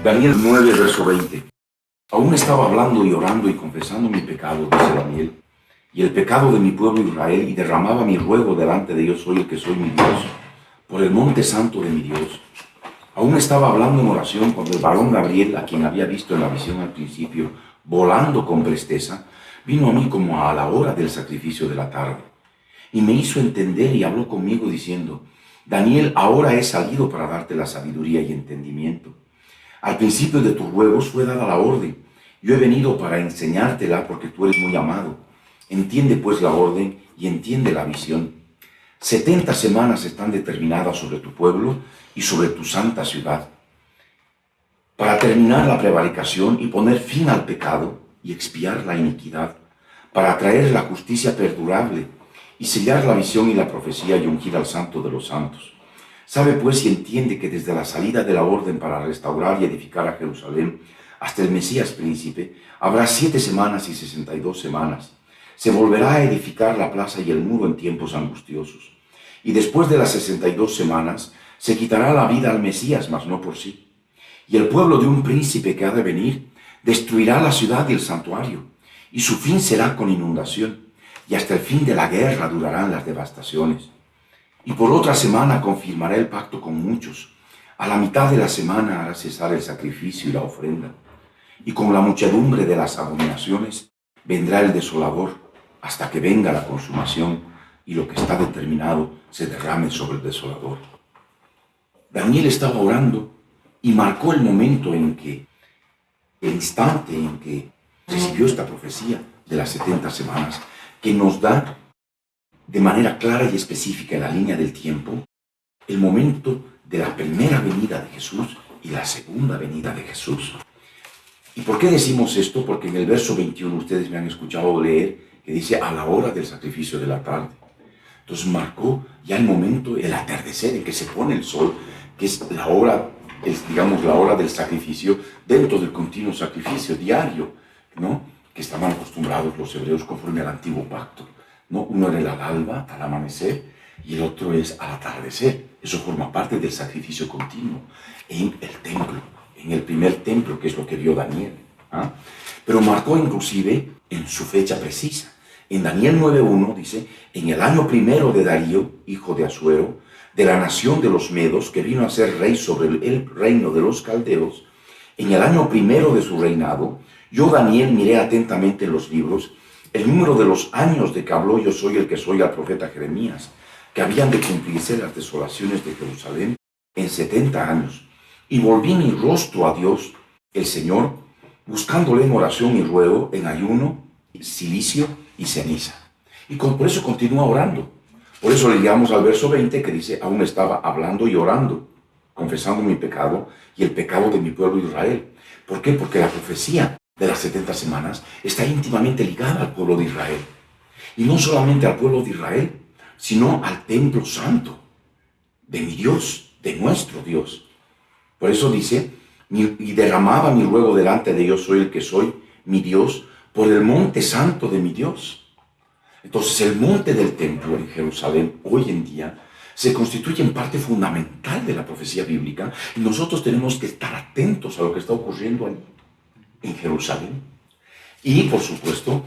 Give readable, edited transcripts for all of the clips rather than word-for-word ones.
Daniel 9, verso 20. Aún estaba hablando y orando y confesando mi pecado, dice Daniel, y el pecado de mi pueblo Israel, y derramaba mi ruego delante de Dios, soy el que soy mi Dios, por el monte santo de mi Dios. Aún estaba hablando en oración cuando el varón Gabriel, a quien había visto en la visión al principio, volando con presteza, vino a mí como a la hora del sacrificio de la tarde, y me hizo entender y habló conmigo diciendo: Daniel, ahora he salido para darte la sabiduría y entendimiento. Al principio de tus ruegos fue dada la orden. Yo he venido para enseñártela porque tú eres muy amado. Entiende pues la orden y entiende la visión. 70 semanas están determinadas sobre tu pueblo y sobre tu santa ciudad, para terminar la prevaricación y poner fin al pecado y expiar la iniquidad, para traer la justicia perdurable y sellar la visión y la profecía y ungir al santo de los santos. Sabe pues y entiende que desde la salida de la orden para restaurar y edificar a Jerusalén hasta el Mesías príncipe, habrá 7 semanas y 62 semanas. Se volverá a edificar la plaza y el muro en tiempos angustiosos. Y después de las 62 semanas, se quitará la vida al Mesías, mas no por sí. Y el pueblo de un príncipe que ha de venir destruirá la ciudad y el santuario, y su fin será con inundación, y hasta el fin de la guerra durarán las devastaciones. Y por otra semana confirmará el pacto con muchos. A la mitad de la semana hará cesar el sacrificio y la ofrenda. Y con la muchedumbre de las abominaciones vendrá el desolador, hasta que venga la consumación y lo que está determinado se derrame sobre el desolador. Daniel estaba orando y marcó el momento en que, el instante en que recibió esta profecía de las 70 semanas, que nos da de manera clara y específica en la línea del tiempo el momento de la primera venida de Jesús y la segunda venida de Jesús. ¿Y por qué decimos esto? Porque en el verso 21 ustedes me han escuchado leer que dice a la hora del sacrificio de la tarde. Entonces marcó ya el momento, el atardecer en que se pone el sol, que es la hora, digamos la hora del sacrificio dentro del continuo sacrificio diario, ¿no? Que estaban acostumbrados los hebreos conforme al antiguo pacto, ¿no? Uno era al alba, al amanecer, y el otro es al atardecer. Eso forma parte del sacrificio continuo en el templo, en el primer templo, que es lo que vio Daniel. ¿Ah? Pero marcó inclusive en su fecha precisa. En Daniel 9.1 dice: en el año primero de Darío, hijo de Asuero, de la nación de los Medos, que vino a ser rey sobre el reino de los caldeos, en el año primero de su reinado, yo Daniel miré atentamente en los libros el número de los años de que habló yo soy el que soy al profeta Jeremías, que habían de cumplirse las desolaciones de Jerusalén en 70 años. Y volví mi rostro a Dios, el Señor, buscándole en oración y ruego, en ayuno, cilicio y ceniza. Y por eso continúa orando. Por eso le llegamos al verso 20 que dice: aún estaba hablando y orando, confesando mi pecado y el pecado de mi pueblo Israel. ¿Por qué? Porque la profecía de las 70 semanas está íntimamente ligada al pueblo de Israel. Y no solamente al pueblo de Israel, sino al templo santo de mi Dios, de nuestro Dios. Por eso dice: y derramaba mi ruego delante de Dios, soy el que soy, mi Dios, por el monte santo de mi Dios. Entonces el monte del templo en Jerusalén hoy en día se constituye en parte fundamental de la profecía bíblica, y nosotros tenemos que estar atentos a lo que está ocurriendo ahí en Jerusalén. Y por supuesto,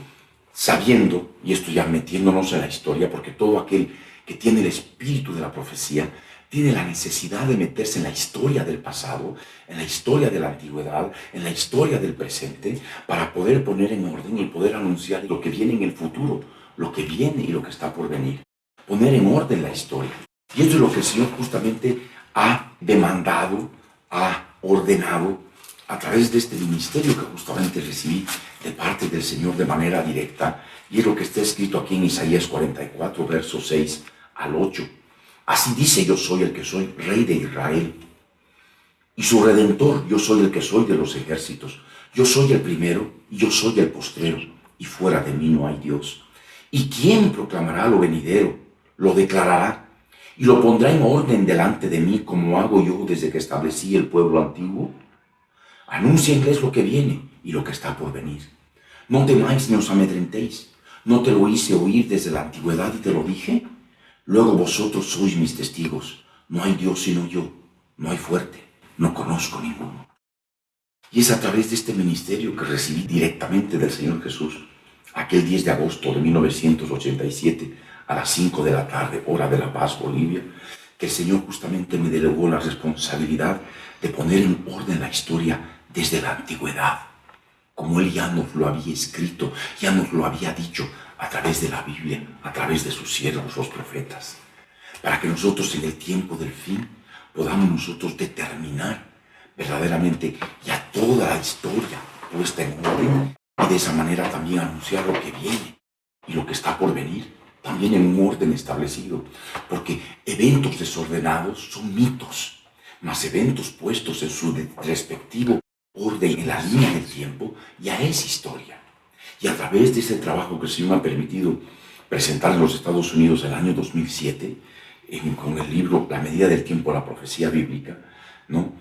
sabiendo, y esto ya metiéndonos en la historia, porque todo aquel que tiene el espíritu de la profecía tiene la necesidad de meterse en la historia del pasado, en la historia de la antigüedad, en la historia del presente, para poder poner en orden y poder anunciar lo que viene en el futuro, lo que viene y lo que está por venir. Poner en orden la historia. Y eso es lo que el Señor justamente ha demandado, ha ordenado a través de este ministerio que justamente recibí de parte del Señor de manera directa. Y es lo que está escrito aquí en Isaías 44, versos 6 al 8. Así dice: yo soy el que soy, rey de Israel, y su redentor, yo soy el que soy de los ejércitos. Yo soy el primero y yo soy el postrero, y fuera de mí no hay Dios. ¿Y quién proclamará lo venidero? Lo declarará y lo pondrá en orden delante de mí, como hago yo desde que establecí el pueblo antiguo. Anúncienles lo que viene y lo que está por venir. No temáis ni os amedrentéis. ¿No te lo hice oír desde la antigüedad y te lo dije? Luego vosotros sois mis testigos. No hay Dios sino yo. No hay fuerte. No conozco ninguno. Y es a través de este ministerio que recibí directamente del Señor Jesús, aquel 10 de agosto de 1987, a las 5 de la tarde, hora de La Paz, Bolivia, que el Señor justamente me delegó la responsabilidad de poner en orden la historia desde la antigüedad, como Él ya nos lo había escrito, ya nos lo había dicho a través de la Biblia, a través de sus siervos, los profetas, para que nosotros en el tiempo del fin podamos nosotros determinar verdaderamente ya toda la historia puesta en orden y de esa manera también anunciar lo que viene y lo que está por venir, también en un orden establecido, porque eventos desordenados son mitos, mas eventos puestos en su respectivo orden en la línea del tiempo ya es historia. Y a través de ese trabajo que el Señor me ha permitido presentar en los Estados Unidos en el año 2007, con el libro La medida del tiempo, la profecía bíblica, ¿no?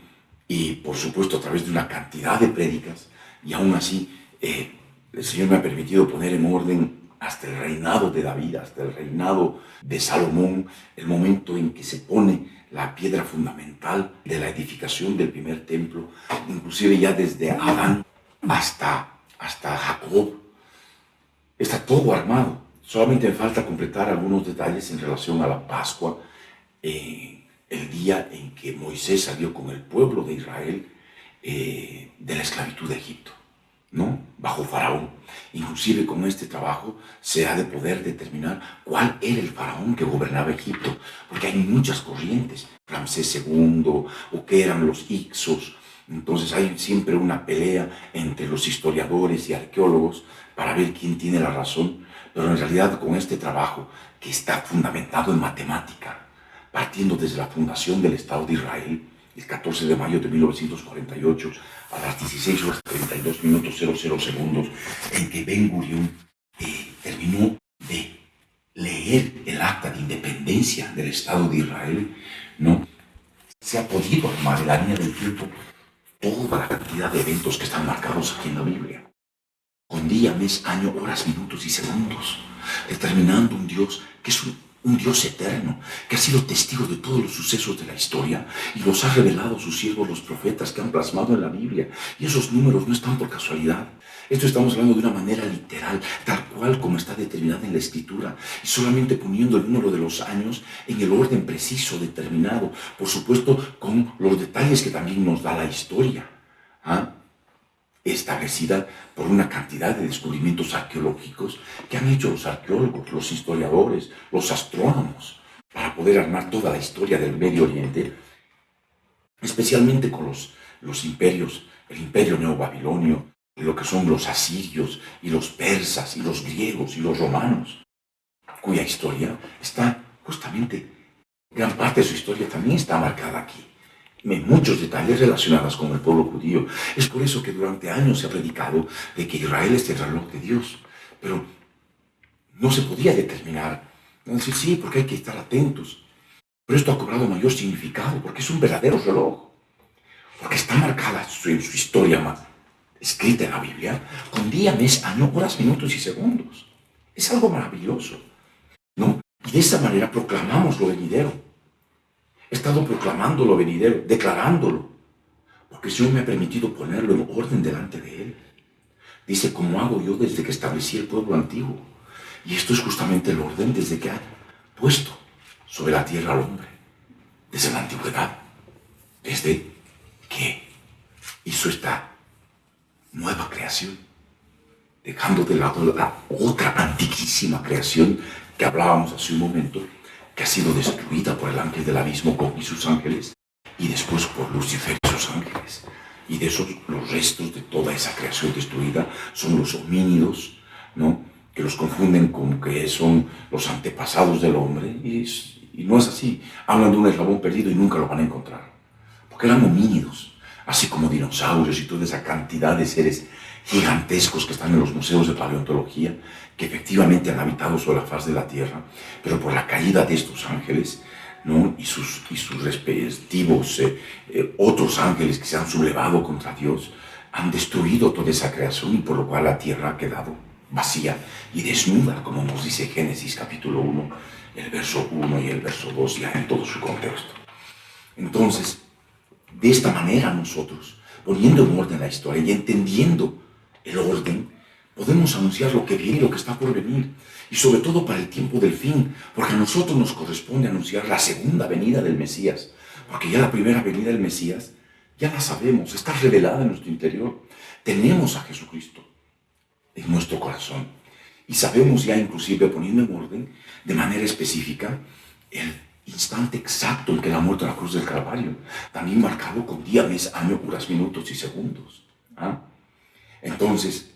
Y por supuesto a través de una cantidad de prédicas, y aún así el Señor me ha permitido poner en orden hasta el reinado de David, hasta el reinado de Salomón, el momento en que se pone la piedra fundamental de la edificación del primer templo, inclusive ya desde Adán hasta Jacob, está todo armado. Solamente me falta completar algunos detalles en relación a la Pascua, el día en que Moisés salió con el pueblo de Israel de la esclavitud de Egipto, ¿no? Bajo Faraón. Inclusive con este trabajo se ha de poder determinar cuál era el faraón que gobernaba Egipto, porque hay muchas corrientes, Ramsés II, o qué eran los Ixos. Entonces hay siempre una pelea entre los historiadores y arqueólogos para ver quién tiene la razón, pero en realidad con este trabajo que está fundamentado en matemática, partiendo desde la fundación del Estado de Israel, el 14 de mayo de 1948, a las 16 horas 32 minutos 00 segundos, en que Ben Gurión terminó de leer el acta de independencia del Estado de Israel, ¿no? Se ha podido armar en la línea del tiempo toda la cantidad de eventos que están marcados aquí en la Biblia, con día, mes, año, horas, minutos y segundos, determinando un Dios que es un Dios eterno, que ha sido testigo de todos los sucesos de la historia y los ha revelado a sus siervos los profetas que han plasmado en la Biblia. Y esos números no están por casualidad. Esto estamos hablando de una manera literal, tal cual como está determinada en la Escritura, y solamente poniendo el número de los años en el orden preciso, determinado, por supuesto con los detalles que también nos da la historia, establecida por una cantidad de descubrimientos arqueológicos que han hecho los arqueólogos, los historiadores, los astrónomos, para poder armar toda la historia del Medio Oriente, especialmente con los imperios, el imperio neobabilonio, lo que son los asirios y los persas y los griegos y los romanos, cuya historia está justamente, gran parte de su historia también está marcada aquí, en muchos detalles relacionados con el pueblo judío. Es por eso que durante años se ha predicado de que Israel es el reloj de Dios, pero no se podía determinar. Decir, sí, porque hay que estar atentos. Pero esto ha cobrado mayor significado, porque es un verdadero reloj, porque está marcada en su historia escrita en la Biblia, con día, mes, año, horas, minutos y segundos. Es algo maravilloso, ¿no? Y de esa manera proclamamos lo venidero. He estado proclamando lo venidero, declarándolo, porque el Señor me ha permitido ponerlo en orden delante de Él. Dice, como hago yo desde que establecí el pueblo antiguo. Y esto es justamente el orden desde que ha puesto sobre la tierra al hombre, desde la antigüedad, desde que hizo esta nueva creación, dejando de lado la otra antiquísima creación que hablábamos hace un momento, que ha sido destruida por el ángel del abismo y sus ángeles, y después por Lucifer y sus ángeles. Y de esos, los restos de toda esa creación destruida son los homínidos, ¿no? Que los confunden con que son los antepasados del hombre, y no es así. Hablan de un eslabón perdido y nunca lo van a encontrar, porque eran homínidos, así como dinosaurios y toda esa cantidad de seres gigantescos que están en los museos de paleontología, que efectivamente han habitado sobre la faz de la Tierra, pero por la caída de estos ángeles, ¿no? y sus respectivos otros ángeles que se han sublevado contra Dios, han destruido toda esa creación, y por lo cual la Tierra ha quedado vacía y desnuda, como nos dice Génesis capítulo 1, el verso 1 y el verso 2, ya en todo su contexto. Entonces, de esta manera nosotros poniendo en orden la historia y entendiendo el orden, podemos anunciar lo que viene y lo que está por venir. Y sobre todo para el tiempo del fin, porque a nosotros nos corresponde anunciar la segunda venida del Mesías. Porque ya la primera venida del Mesías, ya la sabemos, está revelada en nuestro interior. Tenemos a Jesucristo en nuestro corazón. Y sabemos ya, inclusive poniendo en orden, de manera específica, el instante exacto en que Él ha muerto en la cruz del Calvario. También marcado con día, mes, año, horas, minutos y segundos. Entonces,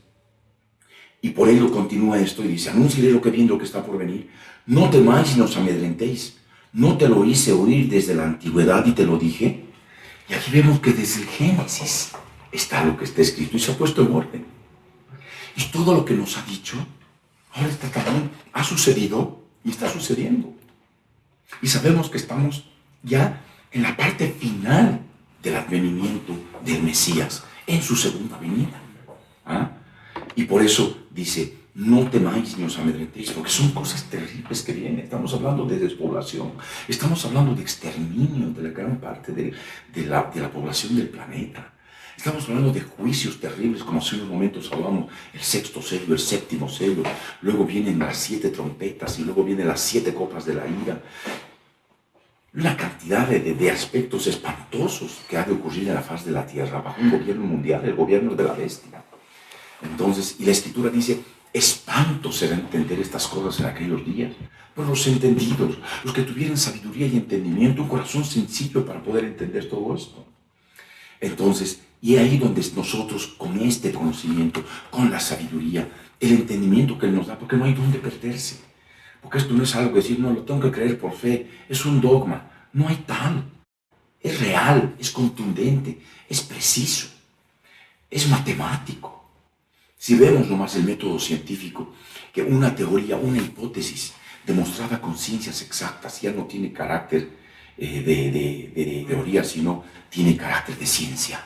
y por ello continúa esto y dice, anunciaré lo que viene, lo que está por venir. No temáis ni os amedrentéis. No te lo hice oír desde la antigüedad y te lo dije. Y aquí vemos que desde el Génesis está lo que está escrito y se ha puesto en orden. Y todo lo que nos ha dicho, ahora está también, ha sucedido y está sucediendo. Y sabemos que estamos ya en la parte final del advenimiento del Mesías, en su segunda venida. Y por eso dice, no temáis ni os amedrentéis, porque son cosas terribles que vienen. Estamos hablando de despoblación, estamos hablando de exterminio de la gran parte de la población del planeta. Estamos hablando de juicios terribles, como hace unos momentos hablamos, el sexto sello, el séptimo sello, luego vienen las 7 trompetas y luego vienen las 7 copas de la ira. Una cantidad de aspectos espantosos que ha de ocurrir en la faz de la tierra bajo un gobierno mundial, el gobierno de la bestia. Entonces, y la Escritura dice, espanto será entender estas cosas en aquellos días. Pero los entendidos, los que tuvieran sabiduría y entendimiento, un corazón sencillo para poder entender todo esto. Entonces, y ahí donde nosotros, con este conocimiento, con la sabiduría, el entendimiento que Él nos da, porque no hay dónde perderse. Porque esto no es algo que decir, no, lo tengo que creer por fe, es un dogma. No hay tal. Es real, es contundente, es preciso, es matemático. Si vemos nomás el método científico, que una teoría, una hipótesis demostrada con ciencias exactas ya no tiene carácter de teoría, sino tiene carácter de ciencia.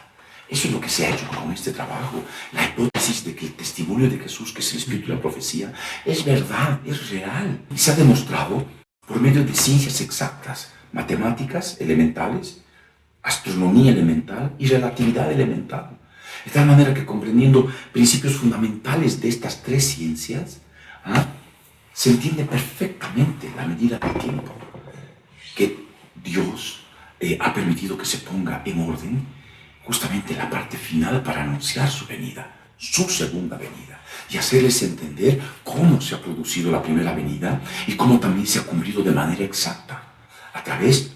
Eso es lo que se ha hecho con este trabajo. La hipótesis de que el testimonio de Jesús, que es el espíritu de la profecía, es verdad, es real. Y se ha demostrado por medio de ciencias exactas, matemáticas elementales, astronomía elemental y relatividad elemental. De tal manera que comprendiendo principios fundamentales de estas 3 ciencias, se entiende perfectamente la medida del tiempo que Dios ha permitido que se ponga en orden justamente la parte final para anunciar su venida, su segunda venida, y hacerles entender cómo se ha producido la primera venida y cómo también se ha cumplido de manera exacta a través,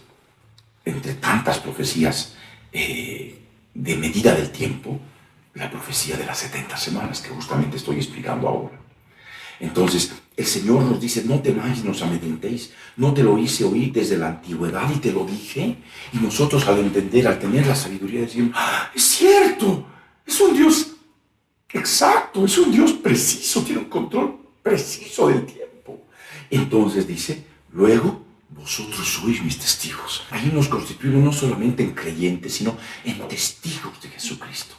entre tantas profecías de medida del tiempo, la profecía de las 70 semanas que justamente estoy explicando ahora. Entonces, el Señor nos dice, no temáis, no os amedrentéis, no te lo hice oír desde la antigüedad y te lo dije. Y nosotros al entender, al tener la sabiduría, decimos, es cierto, es un Dios exacto, es un Dios preciso, tiene un control preciso del tiempo. Entonces dice, luego vosotros sois mis testigos. Ahí nos constituimos no solamente en creyentes, sino en testigos de Jesucristo.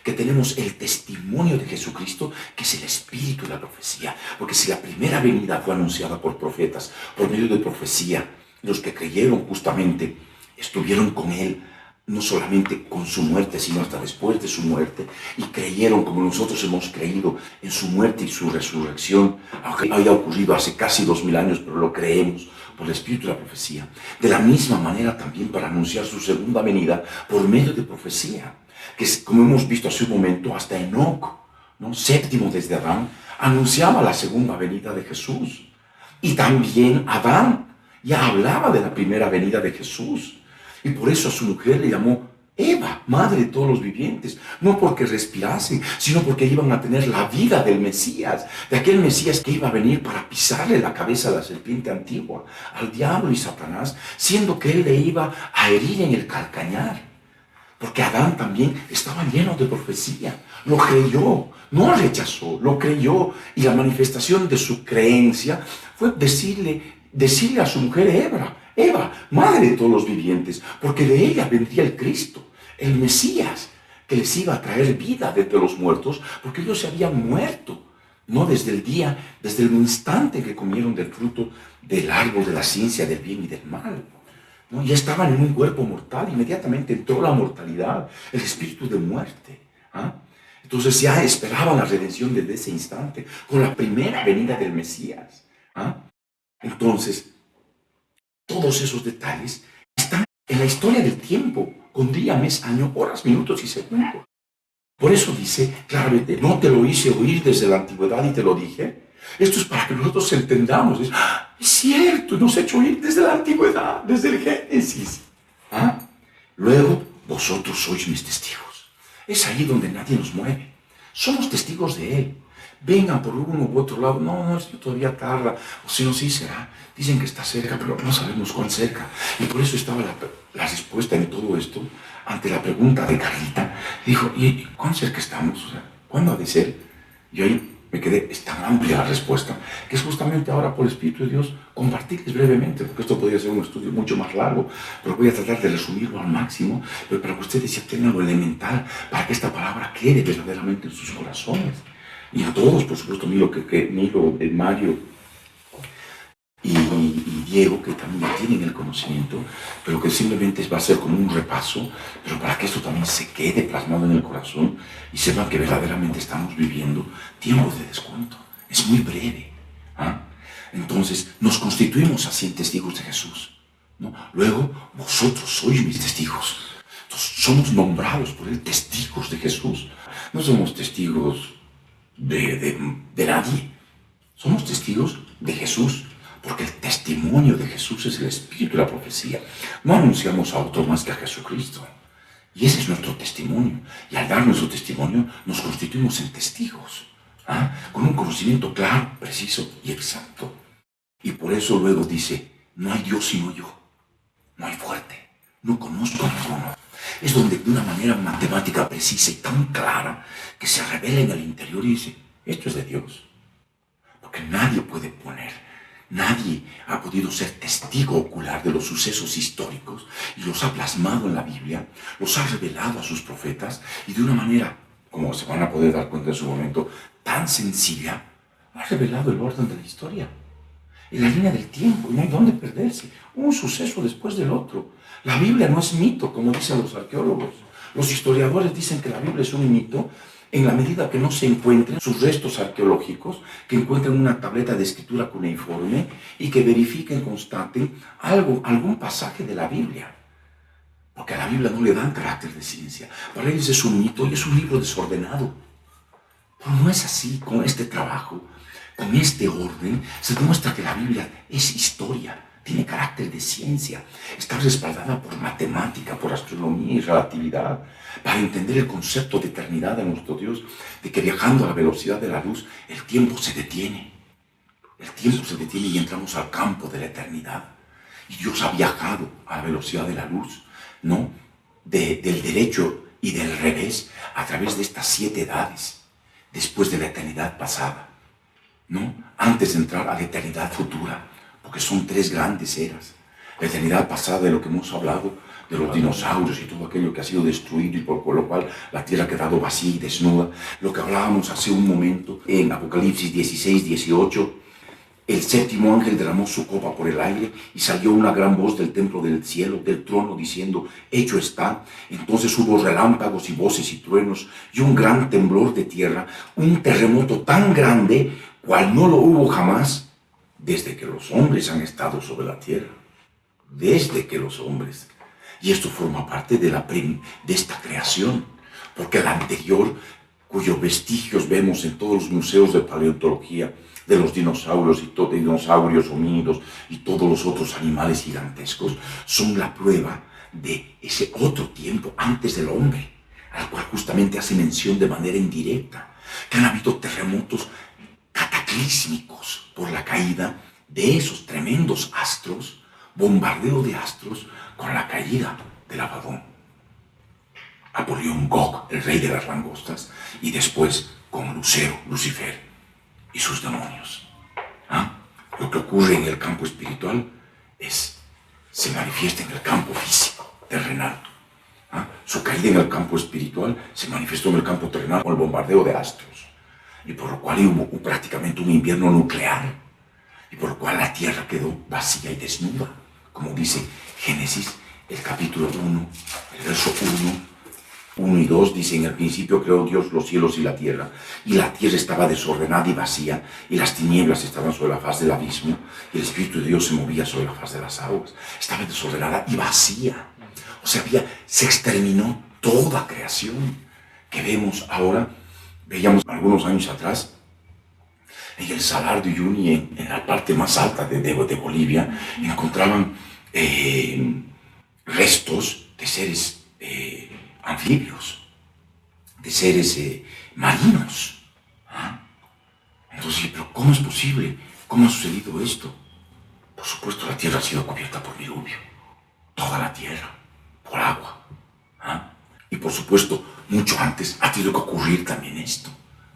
Que tenemos el testimonio de Jesucristo, que es el espíritu de la profecía. Porque si la primera venida fue anunciada por profetas, por medio de profecía, los que creyeron justamente estuvieron con Él, no solamente con su muerte, sino hasta después de su muerte, y creyeron como nosotros hemos creído en su muerte y su resurrección, aunque haya ocurrido hace casi 2000 años, pero lo creemos por el espíritu de la profecía. De la misma manera también para anunciar su segunda venida por medio de profecía, que es, como hemos visto hace un momento, hasta Enoc, ¿no? 7º desde Adán, anunciaba la segunda venida de Jesús. Y también Adán ya hablaba de la primera venida de Jesús. Y por eso a su mujer le llamó Eva, madre de todos los vivientes. No porque respirasen, sino porque iban a tener la vida del Mesías. De aquel Mesías que iba a venir para pisarle la cabeza a la serpiente antigua, al diablo y Satanás, siendo que él le iba a herir en el calcañar. Porque Adán también estaba lleno de profecía. Lo creyó, no rechazó, lo creyó. Y la manifestación de su creencia fue decirle a su mujer Eva, madre de todos los vivientes, porque de ella vendría el Cristo, el Mesías, que les iba a traer vida de entre los muertos, porque ellos se habían muerto, no desde el instante que comieron del fruto del árbol de la ciencia del bien y del mal. ¿no? Ya estaban en un cuerpo mortal, inmediatamente entró la mortalidad, el espíritu de muerte. ¿Ah? Entonces ya esperaban la redención desde ese instante, con la primera venida del Mesías. ¿Ah? Entonces, todos esos detalles están en la historia del tiempo, con día, mes, año, horas, minutos y segundos. Por eso dice claramente, no te lo hice oír desde la antigüedad y te lo dije. Esto es para que nosotros entendamos. Es cierto, nos ha hecho oír desde la antigüedad, desde el Génesis. ¿Ah? Luego, vosotros sois mis testigos. Es ahí donde nadie nos mueve. Somos testigos de Él. Vengan por uno u otro lado. No, esto todavía tarda. O si no, sí será. Dicen que está cerca, pero no sabemos cuán cerca. Y por eso estaba la respuesta en todo esto, ante la pregunta de Carlita. Dijo, ¿y cuán cerca estamos? O sea, ¿cuándo ha de ser? Y ahí me quedé, es tan amplia la respuesta, que es justamente ahora por el Espíritu de Dios compartirles brevemente, porque esto podría ser un estudio mucho más largo, pero voy a tratar de resumirlo al máximo, pero para que ustedes ya tengan lo elemental, para que esta palabra quede verdaderamente en sus corazones. Y a todos, por supuesto, Milo, Mario y Diego, que también tienen el conocimiento, pero que simplemente va a ser como un repaso, pero para que esto también se quede plasmado en el corazón y sepan que verdaderamente estamos viviendo tiempos de descuento. Es muy breve. ¿Ah? Entonces, nos constituimos así en testigos de Jesús, ¿no? Luego, vosotros sois mis testigos. Entonces, somos nombrados por Él testigos de Jesús. No somos testigos de nadie. Somos testigos de Jesús, porque el testimonio de Jesús es el espíritu de la profecía. No anunciamos a otro más que a Jesucristo. Y ese es nuestro testimonio. Y al dar nuestro testimonio, nos constituimos en testigos, ¿ah? Con un conocimiento claro, preciso y exacto. Y por eso luego dice, no hay Dios sino yo. No hay fuerte. No conozco a ninguno. Es donde de una manera matemática precisa y tan clara que se revela en el interior y dice, esto es de Dios. Porque nadie ha podido ser testigo ocular de los sucesos históricos y los ha plasmado en la Biblia, los ha revelado a sus profetas y de una manera, como se van a poder dar cuenta en su momento, tan sencilla, ha revelado el orden de la historia, en la línea del tiempo, y no hay dónde perderse, un suceso después del otro. La Biblia no es mito, como dicen los arqueólogos. Los historiadores dicen que la Biblia es un mito en la medida que no se encuentren sus restos arqueológicos, que encuentren una tableta de escritura cuneiforme y que verifiquen, constaten algún pasaje de la Biblia. Porque a la Biblia no le dan carácter de ciencia. Para ellos es un mito y es un libro desordenado. Pero no es así. Con este trabajo, con este orden, se demuestra que la Biblia es historia. Tiene carácter de ciencia, está respaldada por matemática, por astronomía y relatividad, para entender el concepto de eternidad de nuestro Dios, de que viajando a la velocidad de la luz, el tiempo se detiene. El tiempo se detiene y entramos al campo de la eternidad. Y Dios ha viajado a la velocidad de la luz, ¿no? Del derecho y del revés, a través de estas 7 edades, después de la eternidad pasada, ¿no? Antes de entrar a la eternidad futura. Porque son 3 grandes eras. La eternidad pasada, de lo que hemos hablado, de los dinosaurios y todo aquello que ha sido destruido y por lo cual la tierra ha quedado vacía y desnuda. Lo que hablábamos hace un momento en Apocalipsis 16, 18. El 7º ángel derramó su copa por el aire y salió una gran voz del templo del cielo, del trono, diciendo, hecho está. Entonces hubo relámpagos y voces y truenos y un gran temblor de tierra, un terremoto tan grande cual no lo hubo jamás, desde que los hombres han estado sobre la tierra, desde que los hombres. Y esto forma parte de esta creación, porque la anterior, cuyos vestigios vemos en todos los museos de paleontología, de los dinosaurios dinosaurios homínidos y todos los otros animales gigantescos, son la prueba de ese otro tiempo antes del hombre, al cual justamente hace mención de manera indirecta, que han habido terremotos cataclísmicos por la caída de esos tremendos astros, bombardeo de astros con la caída del Abadón. Apolión Gog, el rey de las langostas, y después con Lucifer y sus demonios. ¿Ah? Lo que ocurre en el campo espiritual se manifiesta en el campo físico, terrenal. ¿Ah? Su caída en el campo espiritual se manifestó en el campo terrenal con el bombardeo de astros. Y por lo cual hubo prácticamente un invierno nuclear, y por lo cual la tierra quedó vacía y desnuda, como dice Génesis, el capítulo 1, el verso 1 y 2, dice: en el principio creó Dios los cielos y la tierra estaba desordenada y vacía, y las tinieblas estaban sobre la faz del abismo, y el Espíritu de Dios se movía sobre la faz de las aguas. Estaba desordenada y vacía. O sea, se exterminó toda creación que vemos ahora. Veíamos algunos años atrás, en el Salar de Uyuni, en la parte más alta de Bolivia, encontraban restos de seres anfibios, de seres marinos. ¿Ah? Entonces, ¿pero cómo es posible? ¿Cómo ha sucedido esto? Por supuesto, la tierra ha sido cubierta por diluvio. Toda la tierra, por agua. ¿Ah? Y por supuesto, mucho antes ha tenido que ocurrir también esto,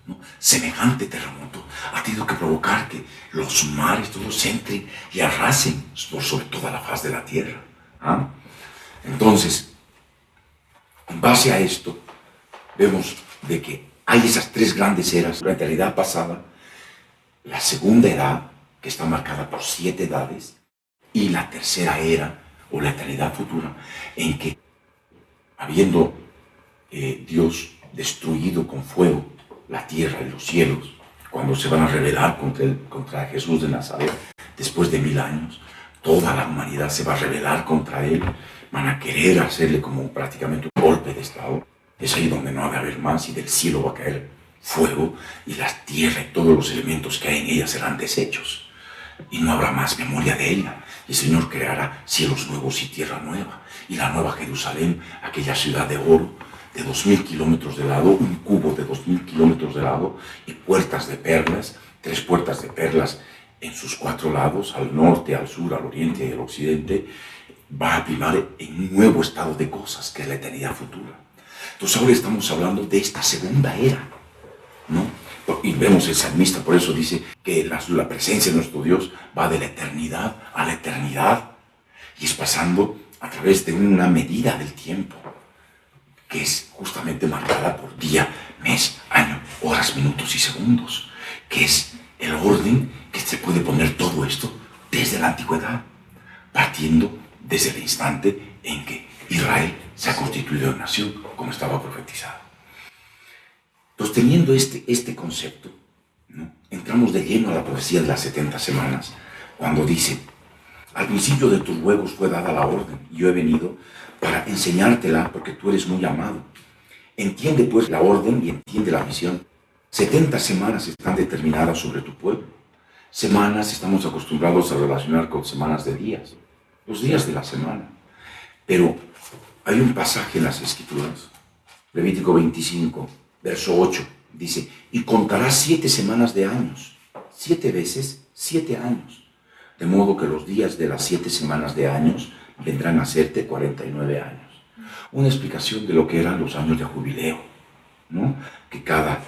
¿no? Semejante terremoto ha tenido que provocar que los mares todos entren y arrasen por sobre toda la faz de la tierra. ¿Ah? Entonces, en base a esto, vemos de que hay esas tres grandes eras: la eternidad pasada, la segunda edad, que está marcada por 7 edades, y la tercera era, o la eternidad futura, en que, habiendo Dios destruido con fuego la tierra y los cielos, cuando se van a rebelar contra Jesús de Nazaret, después de 1000 años, toda la humanidad se va a rebelar contra él, van a querer hacerle como prácticamente un golpe de estado. Es ahí donde no ha de haber más, y del cielo va a caer fuego, y la tierra y todos los elementos que hay en ella serán deshechos, y no habrá más memoria de ella. El Señor creará cielos nuevos y tierra nueva, y la nueva Jerusalén, aquella ciudad de oro, de 2000 kilómetros de lado, un cubo de 2000 kilómetros de lado, y puertas de perlas, 3 puertas de perlas en sus 4 lados, al norte, al sur, al oriente y al occidente. Va a primar en un nuevo estado de cosas, que es la eternidad futura. Entonces ahora estamos hablando de esta segunda era, ¿no? Y vemos el salmista, por eso dice que la presencia de nuestro Dios va de la eternidad a la eternidad, y es pasando a través de una medida del tiempo, que es justamente marcada por día, mes, año, horas, minutos y segundos, que es el orden que se puede poner todo esto desde la antigüedad, partiendo desde el instante en que Israel se ha constituido en nación, como estaba profetizado. Entonces, teniendo este concepto, ¿no?, entramos de lleno a la profecía de las 70 semanas, cuando dice: al principio de tus ruegos fue dada la orden, y yo he venido para enseñártela, porque tú eres muy amado. Entiende pues la orden y entiende la misión. 70 semanas están determinadas sobre tu pueblo. Semanas estamos acostumbrados a relacionar con semanas de días, los días de la semana. Pero hay un pasaje en las Escrituras, Levítico 25, verso 8, dice: y contarás 7 semanas de años, 7 veces 7 años, de modo que los días de las 7 semanas de años vendrán a serte 49 años. Una explicación de lo que eran los años de jubileo, ¿no? Que cada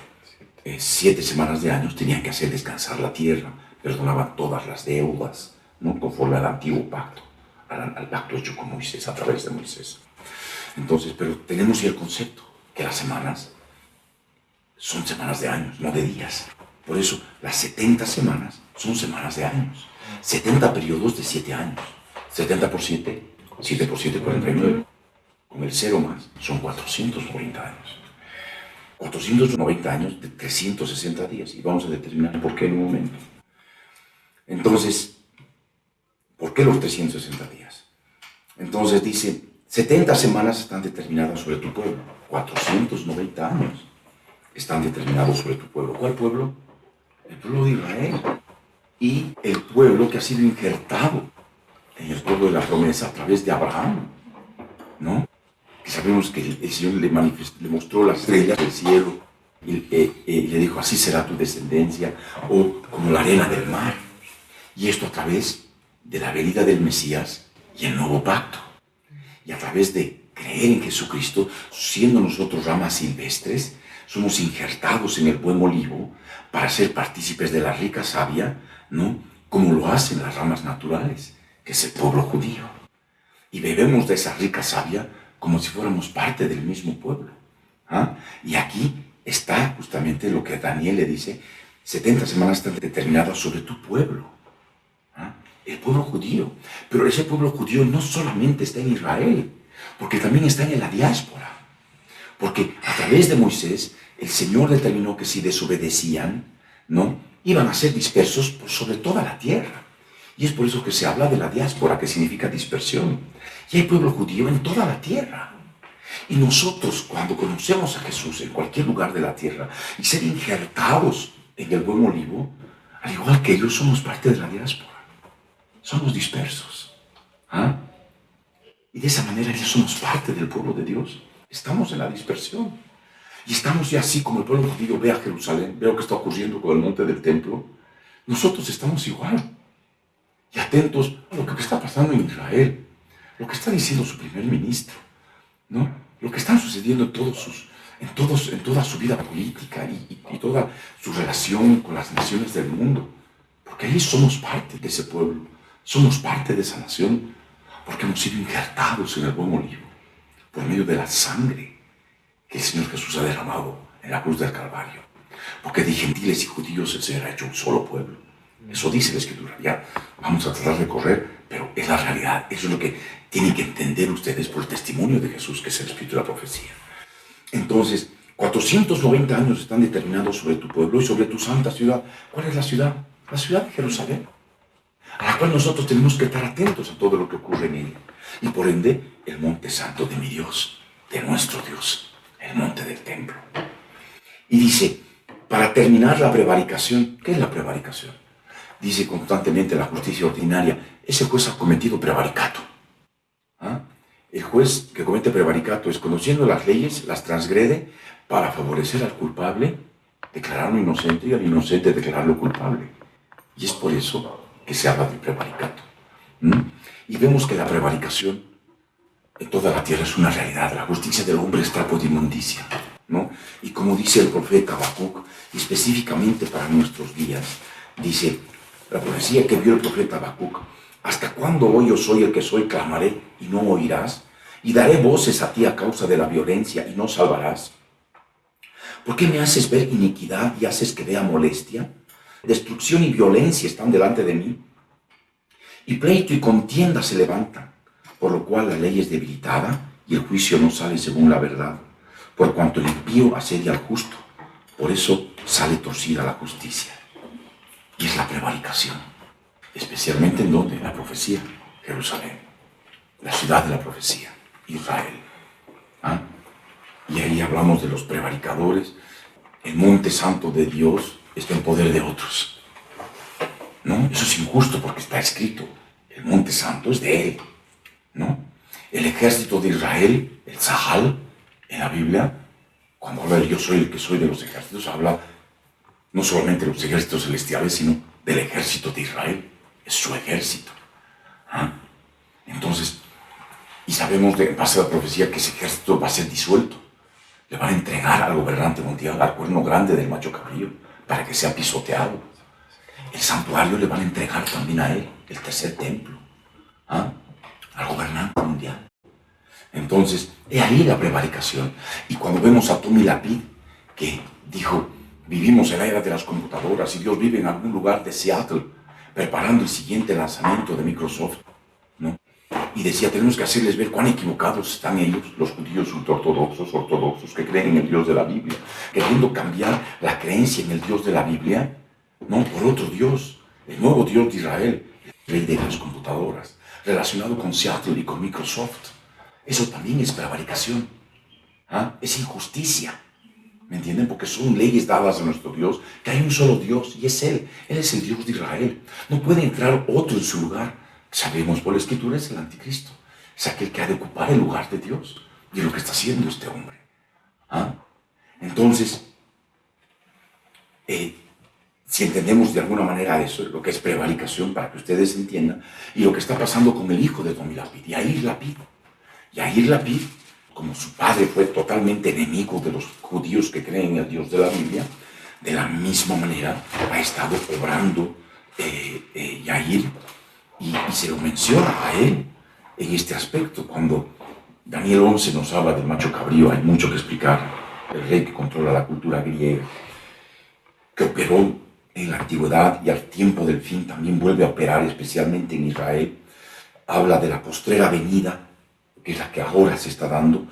7 semanas de años tenían que hacer descansar la tierra, perdonaban todas las deudas, ¿no?, conforme al antiguo pacto, al pacto hecho con Moisés, a través de Moisés. Entonces, pero tenemos ya el concepto que las semanas son semanas de años, no de días. Por eso, las 70 semanas son semanas de años. 70 periodos de 7 años. 70 por 7, 7 por 7, 49. Con el 0 más, son 490 años. 490 años de 360 días. Y vamos a determinar por qué en un momento. Entonces, ¿por qué los 360 días? Entonces dice: 70 semanas están determinadas sobre tu pueblo. 490 años están determinados sobre tu pueblo. ¿Cuál pueblo? El pueblo de Israel. Y el pueblo que ha sido injertado en el pueblo de la promesa a través de Abraham, ¿no? Que sabemos que el Señor le mostró las estrellas del cielo y le dijo: así será tu descendencia, o como la arena del mar. Y esto a través de la venida del Mesías y el nuevo pacto. Y a través de creer en Jesucristo, siendo nosotros ramas silvestres, somos injertados en el buen olivo para ser partícipes de la rica savia, ¿no?, como lo hacen las ramas naturales, que es el pueblo judío. Y bebemos de esa rica savia como si fuéramos parte del mismo pueblo. ¿Ah? Y aquí está justamente lo que Daniel le dice: 70 semanas están determinadas sobre tu pueblo. ¿Ah? el pueblo judío. Pero ese pueblo judío no solamente está en Israel, porque también está en la diáspora. Porque a través de Moisés, el Señor determinó que si desobedecían, ¿no?, iban a ser dispersos por sobre toda la tierra. Y es por eso que se habla de la diáspora, que significa dispersión. Y hay pueblo judío en toda la tierra. Y nosotros, cuando conocemos a Jesús en cualquier lugar de la tierra y ser injertados en el buen olivo, al igual que ellos, somos parte de la diáspora. Somos dispersos. ¿Ah? Y de esa manera ya somos parte del pueblo de Dios. Estamos en la dispersión. Y estamos ya así como el pueblo judío ve a Jerusalén, ve lo que está ocurriendo con el monte del templo. Nosotros estamos igual. Y atentos a lo que está pasando en Israel, lo que está diciendo su primer ministro, ¿no? Lo que está sucediendo en toda su vida política y toda su relación con las naciones del mundo. Porque ahí somos parte de ese pueblo, somos parte de esa nación, porque hemos sido injertados en el buen olivo por medio de la sangre que el Señor Jesús ha derramado en la cruz del Calvario. Porque de gentiles y judíos el Señor ha hecho un solo pueblo. Eso dice la Escritura. Ya vamos a tratar de correr, pero es la realidad. Eso es lo que tienen que entender ustedes por el testimonio de Jesús, que es el Espíritu de la profecía. Entonces, 490 años están determinados sobre tu pueblo y sobre tu santa ciudad. ¿Cuál es la ciudad? La ciudad de Jerusalén, a la cual nosotros tenemos que estar atentos a todo lo que ocurre en ella. Y por ende, el monte santo de mi Dios, de nuestro Dios, el monte del templo. Y dice, para terminar la prevaricación, ¿qué es la prevaricación? Dice constantemente la justicia ordinaria, ese juez ha cometido prevaricato. ¿Ah? El juez que comete prevaricato es, conociendo las leyes, las transgrede para favorecer al culpable, declararlo inocente, y al inocente declararlo culpable. Y es por eso que se habla del prevaricato. Y vemos que la prevaricación en toda la tierra es una realidad. La justicia del hombre es trapo de inmundicia, ¿no? Y como dice el profeta Habacuc, específicamente para nuestros días, dice la profecía que vio el profeta Habacuc: ¿hasta cuándo hoy yo soy el que soy, clamaré y no oirás? Y daré voces a ti a causa de la violencia y no salvarás. ¿Por qué me haces ver iniquidad y haces que vea molestia? Destrucción y violencia están delante de mí, y pleito y contienda se levantan, por lo cual la ley es debilitada y el juicio no sale según la verdad, por cuanto el impío asedia al justo, por eso sale torcida la justicia. Y es la prevaricación, especialmente en donde, en la profecía, Jerusalén, la ciudad de la profecía, Israel. ¿Ah? Y ahí hablamos de los prevaricadores. El monte santo de Dios está en poder de otros. ¿No? Eso es injusto porque está escrito, el monte santo es de él, ¿no? El ejército de Israel, el Tzahal, en la Biblia, cuando habla de yo soy el que soy de los ejércitos, habla no solamente de los ejércitos celestiales, sino del ejército de Israel. Es su ejército. ¿Ah? Entonces, y sabemos en base a la profecía que ese ejército va a ser disuelto. Le van a entregar al gobernante mundial, al cuerno grande del macho cabrío, para que sea pisoteado. El santuario le van a entregar también a él, el tercer templo, ¿ah?, al gobernante mundial. Entonces, he ahí la prevaricación. Y cuando vemos a Tommy Lapid, que dijo, vivimos en la era de las computadoras y Dios vive en algún lugar de Seattle, preparando el siguiente lanzamiento de Microsoft, ¿no? Y decía, tenemos que hacerles ver cuán equivocados están ellos, los judíos ortodoxos, que creen en el Dios de la Biblia, queriendo cambiar la creencia en el Dios de la Biblia, no por otro Dios, el nuevo Dios de Israel, el rey de las computadoras, relacionado con Seattle y con Microsoft. Eso también es prevaricación. ¿Ah? Es injusticia. ¿Me entienden? Porque son leyes dadas a nuestro Dios, que hay un solo Dios y es Él. Él es el Dios de Israel. No puede entrar otro en su lugar. Sabemos por la Escritura, es el anticristo. Es aquel que ha de ocupar el lugar de Dios. Y es lo que está haciendo este hombre. ¿Ah? Entonces, si entendemos de alguna manera eso, lo que es prevaricación, para que ustedes entiendan, y lo que está pasando con el hijo de Tommy Lapid, Yair Lapid. Yair Lapid, como su padre fue totalmente enemigo de los judíos que creen en el Dios de la Biblia, de la misma manera ha estado obrando Yair, y se lo menciona a él en este aspecto. Cuando Daniel 11 nos habla del macho cabrío, hay mucho que explicar, el rey que controla la cultura griega, que operó en la antigüedad y al tiempo del fin también vuelve a operar, especialmente en Israel. Habla de la postrera venida, que es la que ahora se está dando,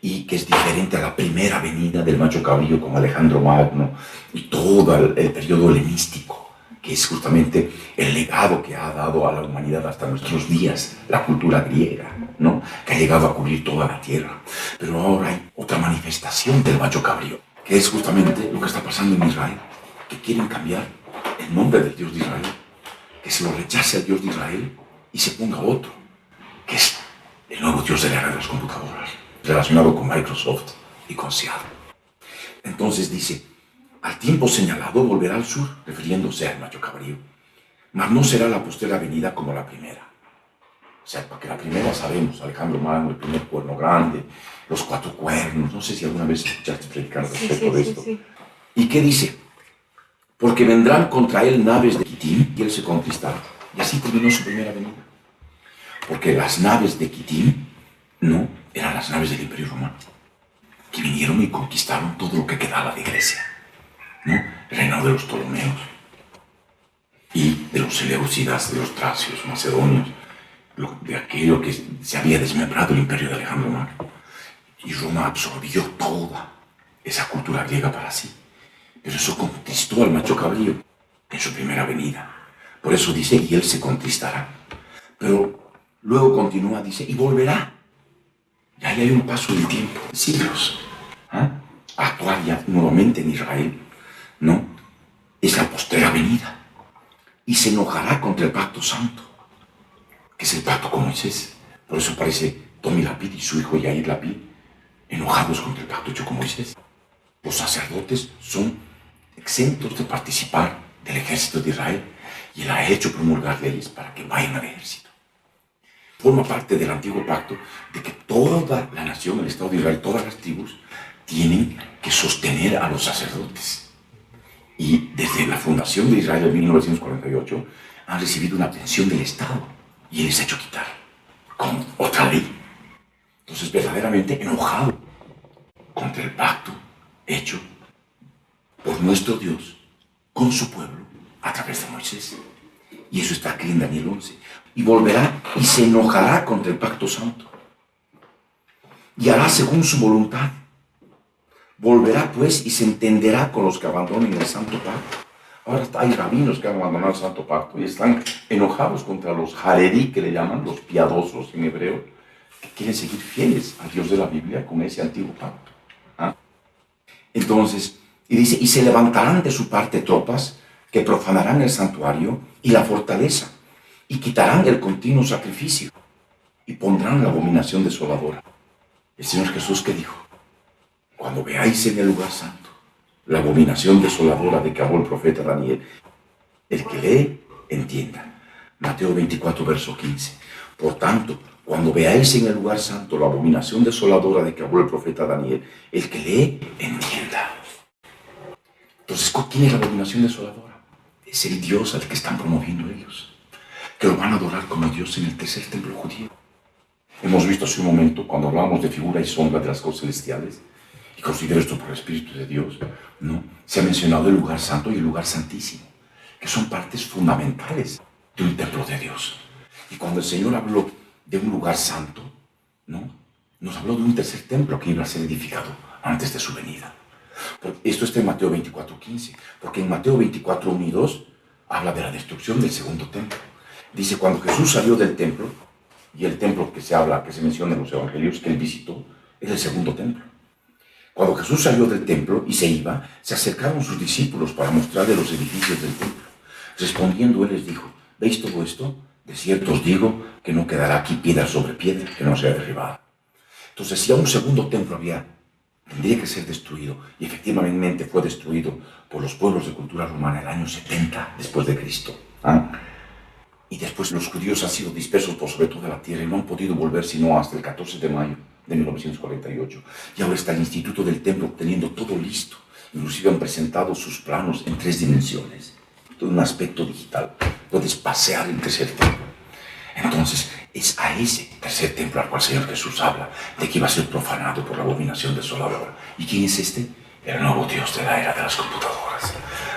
y que es diferente a la primera venida del macho cabrío con Alejandro Magno y todo el periodo helenístico, que es justamente el legado que ha dado a la humanidad hasta nuestros días, la cultura griega, ¿no? Que ha llegado a cubrir toda la tierra. Pero ahora hay otra manifestación del macho cabrío, que es justamente lo que está pasando en Israel, que quieren cambiar el nombre del Dios de Israel, que se lo rechace al Dios de Israel y se ponga otro, que es el nuevo Dios de la era de las computadoras, relacionado con Microsoft y con Seattle. Entonces dice, al tiempo señalado volverá al sur, refiriéndose al macho cabrío, mas no será la postrera venida como la primera. O sea, porque la primera sabemos, Alejandro Magno, el primer cuerno grande, los 4 cuernos, no sé si alguna vez escuchaste predicar respecto de esto. Sí. ¿Y qué dice? Porque vendrán contra él naves de Quitim y él se conquistará. Y así terminó su primera venida. Porque las naves de Quitim, no, eran las naves del Imperio Romano, que vinieron y conquistaron todo lo que quedaba de Grecia, ¿no? El reinado de los Ptolomeos y de los Seleucidas, de los tracios, macedonios, de aquello que se había desmembrado el imperio de Alejandro Magno. Y Roma absorbió toda esa cultura griega para sí. Pero eso conquistó al macho cabrío en su primera venida. Por eso dice, y él se conquistará. Pero luego continúa, dice, y volverá. Y ahí hay un paso del tiempo, siglos, a actuar ya nuevamente en Israel, ¿no? Es la postrera venida. Y se enojará contra el pacto santo, que es el pacto con Moisés. Por eso aparece Tommy Lapid y su hijo Yair Lapid enojados contra el pacto hecho con Moisés. Los sacerdotes son exentos de participar del ejército de Israel y él ha hecho promulgar leyes para que vayan al ejército. Forma parte del antiguo pacto de que toda la nación, el Estado de Israel, todas las tribus, tienen que sostener a los sacerdotes. Y desde la fundación de Israel en 1948 han recibido una pensión del Estado y él les ha hecho quitar con otra ley. Entonces, verdaderamente enojado contra el pacto hecho por nuestro Dios con su pueblo a través de Moisés. Y eso está aquí en Daniel 11. Y volverá y se enojará contra el pacto santo. Y hará según su voluntad. Volverá pues y se entenderá con los que abandonen el santo pacto. Ahora hay rabinos que han abandonado el santo pacto y están enojados contra los Haredi, que le llaman, los piadosos en hebreo, que quieren seguir fieles al Dios de la Biblia con ese antiguo pacto. Entonces, y dice, y se levantarán de su parte tropas que profanarán el santuario y la fortaleza, y quitarán el continuo sacrificio, y pondrán la abominación desoladora. El Señor Jesús, ¿qué dijo? Cuando veáis en el lugar santo la abominación desoladora de que habló el profeta Daniel, el que lee, entienda. Mateo 24, verso 15. Por tanto, cuando veáis en el lugar santo la abominación desoladora de que habló el profeta Daniel, el que lee, entienda. Entonces, ¿quién es la abominación desoladora? Es el Dios al que están promoviendo ellos, que lo van a adorar como Dios en el tercer templo judío. Hemos visto hace un momento, cuando hablábamos de figura y sombra de las cosas celestiales, y considero esto por el Espíritu de Dios, ¿no? Se ha mencionado el lugar santo y el lugar santísimo, que son partes fundamentales de un templo de Dios. Y cuando el Señor habló de un lugar santo, ¿no? Nos habló de un tercer templo que iba a ser edificado antes de su venida. Esto está en Mateo 24:15, porque en Mateo 24:1 y 2 habla de la destrucción del segundo templo. Dice, cuando Jesús salió del templo, y el templo que se menciona en los evangelios que él visitó, es el segundo templo. Cuando Jesús salió del templo y se iba, se acercaron sus discípulos para mostrarle los edificios del templo. Respondiendo, él les dijo, ¿veis todo esto? De cierto os digo que no quedará aquí piedra sobre piedra que no sea derribada. Entonces, si a un segundo templo tendría que ser destruido, y efectivamente fue destruido por los pueblos de cultura romana el año 70 después de Cristo. Y después los judíos han sido dispersos por sobre toda la tierra y no han podido volver sino hasta el 14 de mayo de 1948. Y ahora está el Instituto del Templo teniendo todo listo. Inclusive han presentado sus planos en 3 dimensiones. Todo un aspecto digital. Puedes pasear el tercer templo. Entonces, es a ese tercer templo al cual el Señor Jesús habla de que iba a ser profanado por la abominación desoladora. ¿Y quién es este? El nuevo Dios de la era de las computadoras,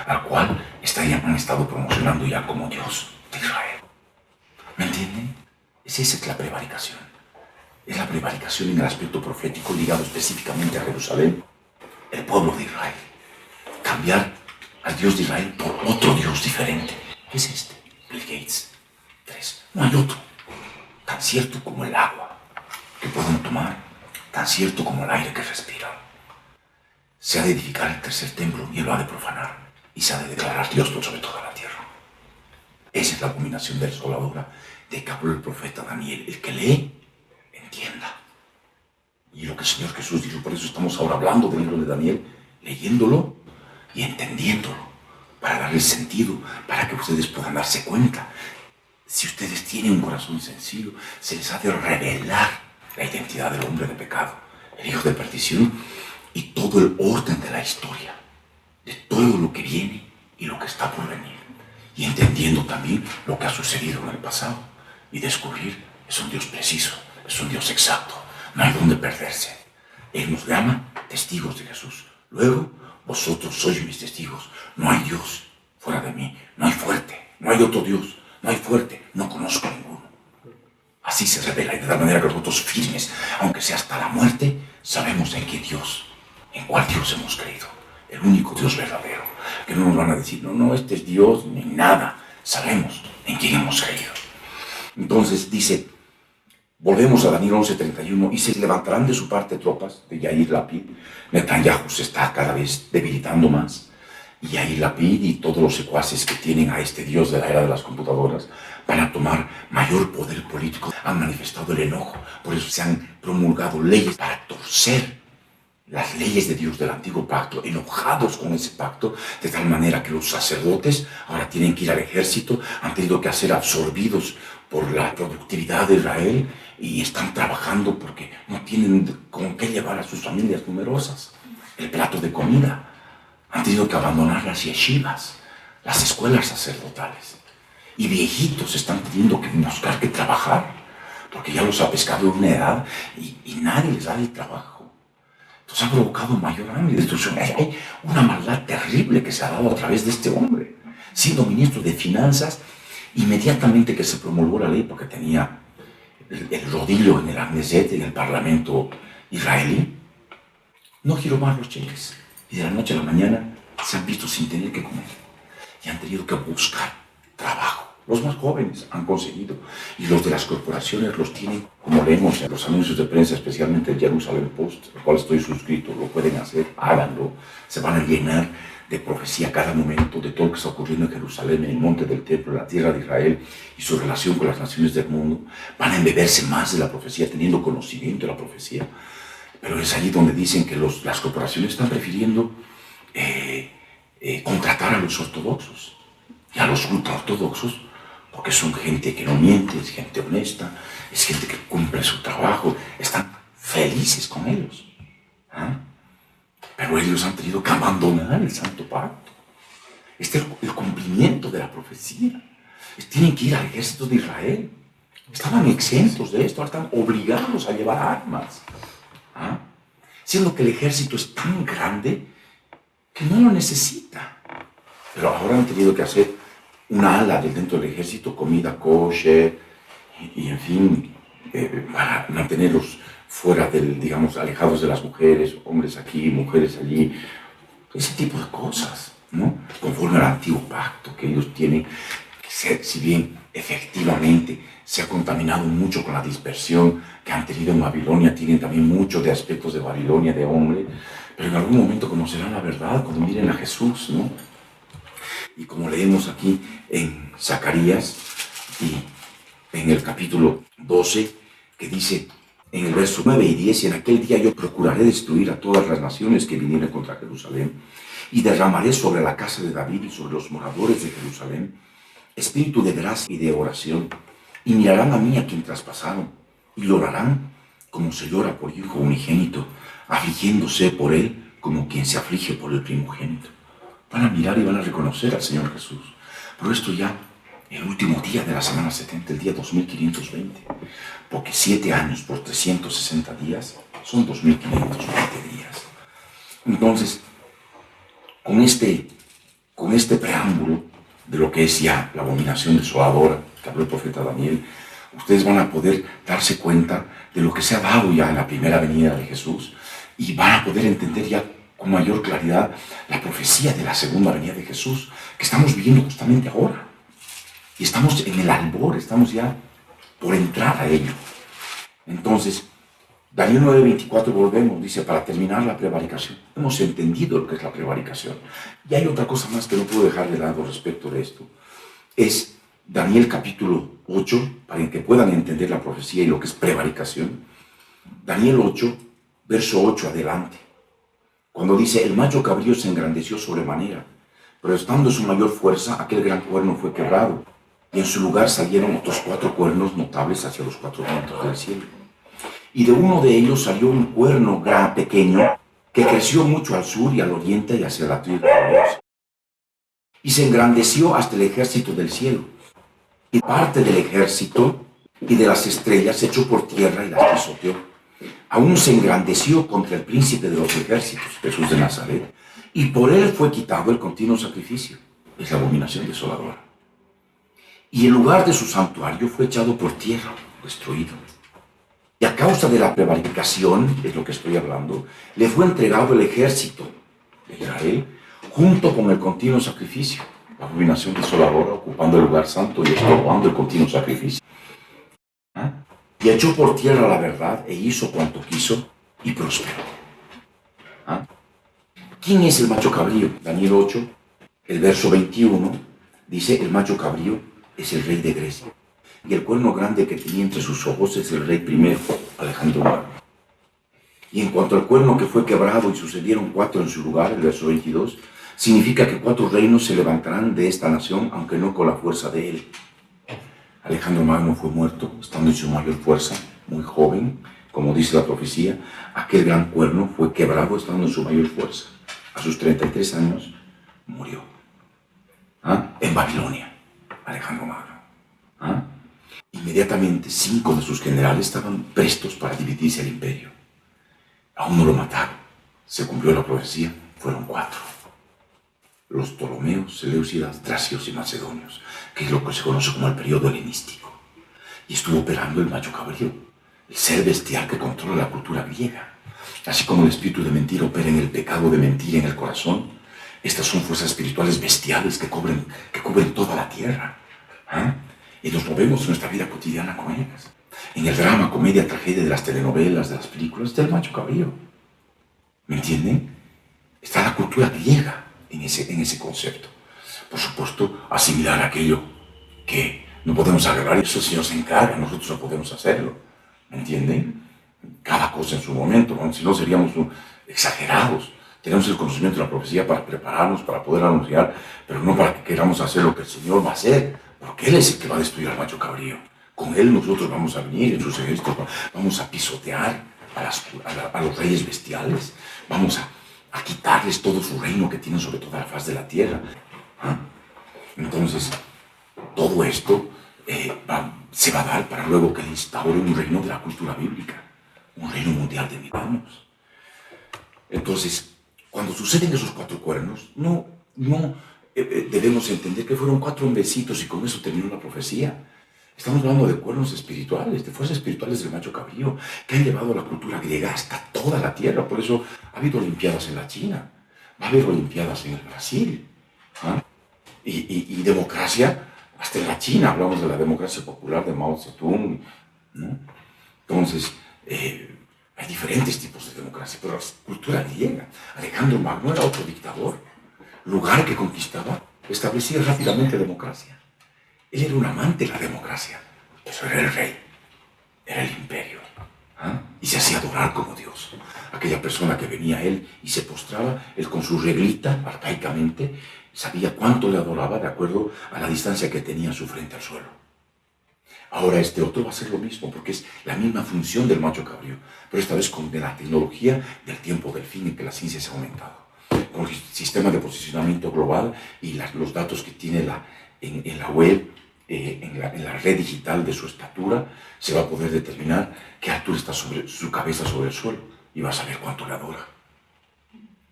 al cual han estado promocionando ya como Dios de Israel. ¿Me entienden? Esa es la prevaricación. Es la prevaricación en el aspecto profético ligado específicamente a Jerusalén, el pueblo de Israel. Cambiar al Dios de Israel por otro Dios diferente. ¿Qué es este? Bill Gates. 3. No hay otro. Tan cierto como el agua que pueden tomar, tan cierto como el aire que respiran. Se ha de edificar el tercer templo y él lo ha de profanar. Y se ha de declarar Dios por sobre toda la tierra. Esa es la abominación desoladora de que habló el profeta Daniel. El que lee, entienda. Y lo que el Señor Jesús dijo, por eso estamos ahora hablando del libro de Daniel, leyéndolo y entendiéndolo, para darle sentido, para que ustedes puedan darse cuenta. Si ustedes tienen un corazón sencillo, se les ha de revelar la identidad del hombre de pecado, el hijo de perdición, y todo el orden de la historia, de todo lo que viene y lo que está por venir. Y entendiendo también lo que ha sucedido en el pasado. Y descubrir, es un Dios preciso, es un Dios exacto, no hay donde perderse. Él nos llama testigos de Jesús. Luego, vosotros sois mis testigos. No hay Dios fuera de mí, no hay fuerte, no hay otro Dios, no hay fuerte, no conozco ninguno. Así se revela, y de tal manera que nosotros firmes, aunque sea hasta la muerte, sabemos en qué Dios, en cuál Dios hemos creído. El único Dios verdadero, que no nos van a decir, no, este es Dios, ni nada. Sabemos en quién hemos creído. Entonces dice, volvemos a Daniel 11:31, y se levantarán de su parte tropas de Yair Lapid. Netanyahu se está cada vez debilitando más. Y Yair Lapid y todos los secuaces que tienen a este Dios de la era de las computadoras van a tomar mayor poder político. Han manifestado el enojo, por eso se han promulgado leyes para torcer las leyes de Dios del antiguo pacto, enojados con ese pacto, de tal manera que los sacerdotes ahora tienen que ir al ejército, han tenido que ser absorbidos por la productividad de Israel y están trabajando porque no tienen con qué llevar a sus familias numerosas el plato de comida. Han tenido que abandonar las yeshivas, las escuelas sacerdotales. Y viejitos están teniendo que buscar que trabajar, porque ya los ha pescado en una edad y nadie les da el trabajo. Entonces ha provocado mayor hambre y destrucción. Hay una maldad terrible que se ha dado a través de este hombre. Siendo ministro de Finanzas, inmediatamente que se promulgó la ley, porque tenía el rodillo en el Knesset, en el Parlamento israelí, no giró más los cheques. Y de la noche a la mañana se han visto sin tener que comer. Y han tenido que buscar trabajo. Los más jóvenes han conseguido. Y los de las corporaciones los tienen, como leemos en los anuncios de prensa, especialmente el Jerusalem Post, al cual estoy suscrito, lo pueden hacer, háganlo. Se van a llenar de profecía a cada momento de todo lo que está ocurriendo en Jerusalén, en el monte del templo, en la tierra de Israel y su relación con las naciones del mundo. Van a embeberse más de la profecía, teniendo conocimiento de la profecía. Pero es allí donde dicen que las corporaciones están prefiriendo contratar a los ortodoxos y a los ultraortodoxos, porque son gente que no miente, es gente honesta, es gente que cumple su trabajo, están felices con ellos. ¿Ah? Pero ellos han tenido que abandonar el Santo Pacto. Este es el cumplimiento de la profecía. Tienen que ir al ejército de Israel. Estaban exentos de esto, ahora están obligados a llevar armas. ¿Ah? Siendo que el ejército es tan grande que no lo necesita. Pero ahora han tenido que hacer una ala dentro del ejército, comida kosher y en fin, para mantenerlos fuera del, digamos, alejados de las mujeres, hombres aquí, mujeres allí, ese tipo de cosas, ¿no? Conforme al antiguo pacto que ellos tienen, que si bien efectivamente se ha contaminado mucho con la dispersión que han tenido en Babilonia, tienen también muchos de aspectos de Babilonia, de hombre, pero en algún momento conocerán la verdad cuando miren a Jesús, ¿no? Y como leemos aquí en Zacarías y en el capítulo 12, que dice en el verso 9 y 10, y en aquel día yo procuraré destruir a todas las naciones que vinieran contra Jerusalén, y derramaré sobre la casa de David y sobre los moradores de Jerusalén espíritu de gracia y de oración, y mirarán a mí a quien traspasaron, y llorarán como se llora por hijo unigénito, afligiéndose por él como quien se aflige por el primogénito. Van a mirar y van a reconocer al Señor Jesús. Por esto ya, el último día de la semana 70, el día 2520, porque 7 años por 360 días son 2520 días. Entonces, con con este preámbulo de lo que es ya la abominación desoladora que habló el profeta Daniel, ustedes van a poder darse cuenta de lo que se ha dado ya en la primera venida de Jesús y van a poder entender ya con mayor claridad la profecía de la segunda venida de Jesús que estamos viviendo justamente ahora. Y estamos en el albor, estamos ya por entrar a ello. Entonces, Daniel 9:24 volvemos, dice, para terminar la prevaricación. Hemos entendido lo que es la prevaricación. Y hay otra cosa más que no puedo dejar de lado respecto de esto. Es Daniel capítulo 8, para que puedan entender la profecía y lo que es prevaricación. Daniel 8, verso 8 adelante. Cuando dice, el macho cabrío se engrandeció sobremanera, pero estando su mayor fuerza, aquel gran cuerno fue quebrado, y en su lugar salieron otros 4 cuernos notables hacia los 4 vientos del cielo. Y de uno de ellos salió un cuerno gran pequeño, que creció mucho al sur y al oriente y hacia la tierra de Dios. Y se engrandeció hasta el ejército del cielo. Y parte del ejército y de las estrellas se echó por tierra y las pisoteó. Aún se engrandeció contra el príncipe de los ejércitos, Jesús de Nazaret, y por él fue quitado el continuo sacrificio. Es la abominación desoladora. Y el lugar de su santuario fue echado por tierra, destruido. Y a causa de la prevaricación, es lo que estoy hablando, le fue entregado el ejército de Israel junto con el continuo sacrificio. La abominación desoladora ocupando el lugar santo y estorbando el continuo sacrificio. Y echó por tierra la verdad e hizo cuanto quiso y prosperó. ¿Quién es el macho cabrío? Daniel 8, el verso 21, dice, el macho cabrío es el rey de Grecia. Y el cuerno grande que tenía entre sus ojos es el rey primero, Alejandro Magno. Y en cuanto al cuerno que fue quebrado y sucedieron 4 en su lugar, el verso 22, significa que 4 reinos se levantarán de esta nación, aunque no con la fuerza de él. Alejandro Magno fue muerto, estando en su mayor fuerza, muy joven, como dice la profecía. Aquel gran cuerno fue quebrado estando en su mayor fuerza. A sus 33 años murió. En Babilonia, Alejandro Magno. Inmediatamente 5 de sus generales estaban prestos para dividirse el imperio. Aún no lo mataron. Se cumplió la profecía, fueron 4. Los Ptolomeos, Seleucidas, Tracios y Macedonios, que es lo que se conoce como el periodo helenístico. Y estuvo operando el macho cabrío, el ser bestial que controla la cultura griega. Así como el espíritu de mentira opera en el pecado de mentir en el corazón, estas son fuerzas espirituales bestiales que cubren toda la tierra. Y nos movemos en nuestra vida cotidiana con ellas. En el drama, comedia, tragedia de las telenovelas, de las películas, está el macho cabrío. ¿Me entienden? Está la cultura griega en ese concepto. Por supuesto, asimilar aquello que no podemos agarrar, eso el Señor se encarga, nosotros no podemos hacerlo. ¿Me entienden? Cada cosa en su momento, ¿no? Si no seríamos exagerados. Tenemos el conocimiento de la profecía para prepararnos, para poder anunciar, pero no para que queramos hacer lo que el Señor va a hacer, porque Él es el que va a destruir al macho cabrío. Con Él nosotros vamos a venir en sus ejércitos, vamos a pisotear a los reyes bestiales, vamos a quitarles todo su reino que tienen sobre toda la faz de la tierra. Entonces, todo esto se va a dar para luego que instaure un reino de la cultura bíblica, un reino mundial de milenios. Entonces, cuando suceden esos 4 cuernos, no debemos entender que fueron 4 hombecitos y con eso terminó la profecía. Estamos hablando de cuernos espirituales, de fuerzas espirituales del macho cabrío, que han llevado a la cultura griega hasta toda la tierra. Por eso ha habido olimpiadas en la China, va a haber olimpiadas en el Brasil, y democracia hasta en la China. Hablamos de la democracia popular de Mao Zedong, ¿no? Entonces, hay diferentes tipos de democracia, pero la cultura griega, Alejandro Magno era otro dictador. Lugar que conquistaba, establecía rápidamente democracia. Él era un amante de la democracia, pero era el rey, era el imperio. Y se hacía adorar como Dios. Aquella persona que venía a él y se postraba, él con su reglita, arcaicamente, sabía cuánto le adoraba de acuerdo a la distancia que tenía su frente al suelo. Ahora este otro va a hacer lo mismo, porque es la misma función del macho cabrío, pero esta vez con la tecnología del tiempo del fin en que la ciencia se ha aumentado. Con el sistema de posicionamiento global y los datos que tiene en la web, en la red digital de su estatura, se va a poder determinar qué altura está sobre su cabeza sobre el suelo y va a saber cuánto le adora.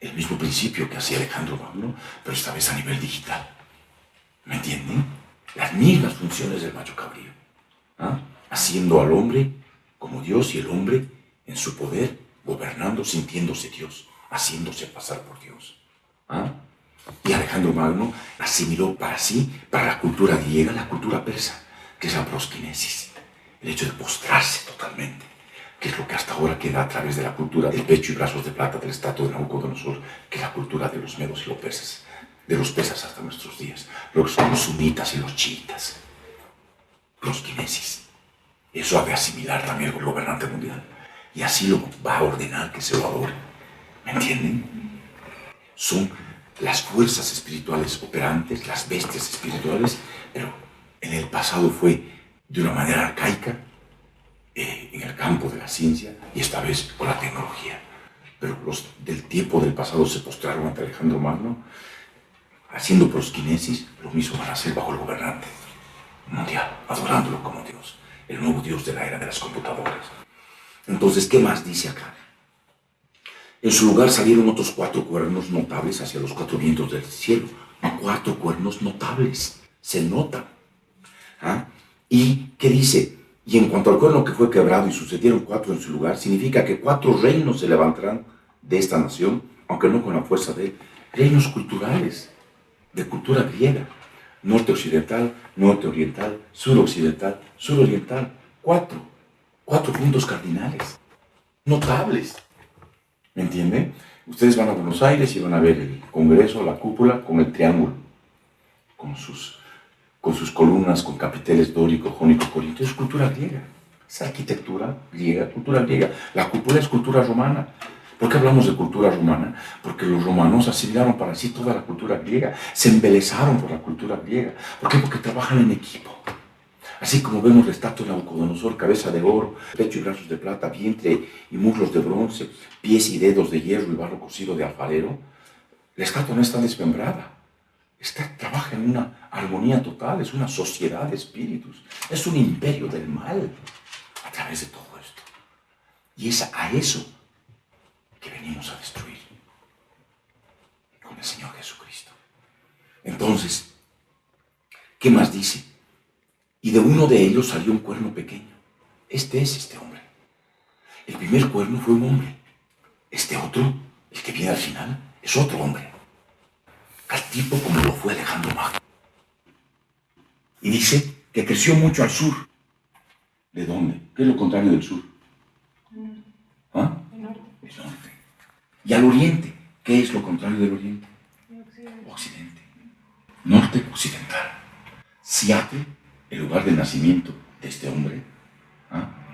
el mismo principio que hacía Alejandro Magno, pero esta vez a nivel digital. ¿Me entienden? Las mismas funciones del macho cabrío. Haciendo al hombre como Dios y el hombre en su poder, gobernando, sintiéndose Dios, haciéndose pasar por Dios. Y Alejandro Magno asimiló para sí, para la cultura griega, la cultura persa, que es la proskinesis, el hecho de postrarse totalmente, que es lo que hasta ahora queda a través de la cultura del pecho y brazos de plata del estatua de Nabucodonosor, que es la cultura de los medos y los persas, de los persas hasta nuestros días, lo que son los sunitas y los chiitas. Proskinesis. Eso ha de asimilar también el gobernante mundial. Y así lo va a ordenar que se lo adore. ¿Me entienden? Son las fuerzas espirituales operantes, las bestias espirituales, pero en el pasado fue de una manera arcaica, en el campo de la ciencia, y esta vez por la tecnología. Pero los del tiempo del pasado se postraron ante Alejandro Magno, haciendo proskinesis, lo mismo van a hacer bajo el gobernante mundial, adorándolo como Dios, el nuevo Dios de la era de las computadoras. Entonces, ¿qué más dice acá? En su lugar salieron otros 4 cuernos notables hacia los 4 vientos del cielo. 4 cuernos notables, se nota. ¿Y qué dice? Y en cuanto al cuerno que fue quebrado y sucedieron 4 en su lugar, significa que 4 reinos se levantarán de esta nación, aunque no con la fuerza de él. Reinos culturales, de cultura griega. Norte occidental, norte oriental, sur occidental, sur oriental. 4 puntos cardinales, notables. ¿Me entienden? Ustedes van a Buenos Aires y van a ver el Congreso, la cúpula, con el triángulo, con sus columnas, con capiteles dóricos, jónicos, corintios. Es cultura griega. Es arquitectura griega, cultura griega. La cúpula es cultura romana. ¿Por qué hablamos de cultura romana? Porque los romanos asimilaron para sí toda la cultura griega. Se embelezaron por la cultura griega. ¿Por qué? Porque trabajan en equipo. Así como vemos la estatua de Nabucodonosor, cabeza de oro, pecho y brazos de plata, vientre y muslos de bronce, pies y dedos de hierro y barro cocido de alfarero, la estatua no está desmembrada. Trabaja en una armonía total, es una sociedad de espíritus, es un imperio del mal a través de todo esto. Y es a eso que venimos a destruir con el Señor Jesucristo. Entonces, ¿qué más dice? Y de uno de ellos salió un cuerno pequeño. Este es este hombre. El primer cuerno fue un hombre. Este otro, el que viene al final, es otro hombre. Al tipo como lo fue Alejandro Magno. Y dice que creció mucho al sur. ¿De dónde? ¿Qué es lo contrario del sur? El norte. El norte. Y al oriente. ¿Qué es lo contrario del oriente? Occidente. Norte occidental. Seattle, el lugar de nacimiento de este hombre,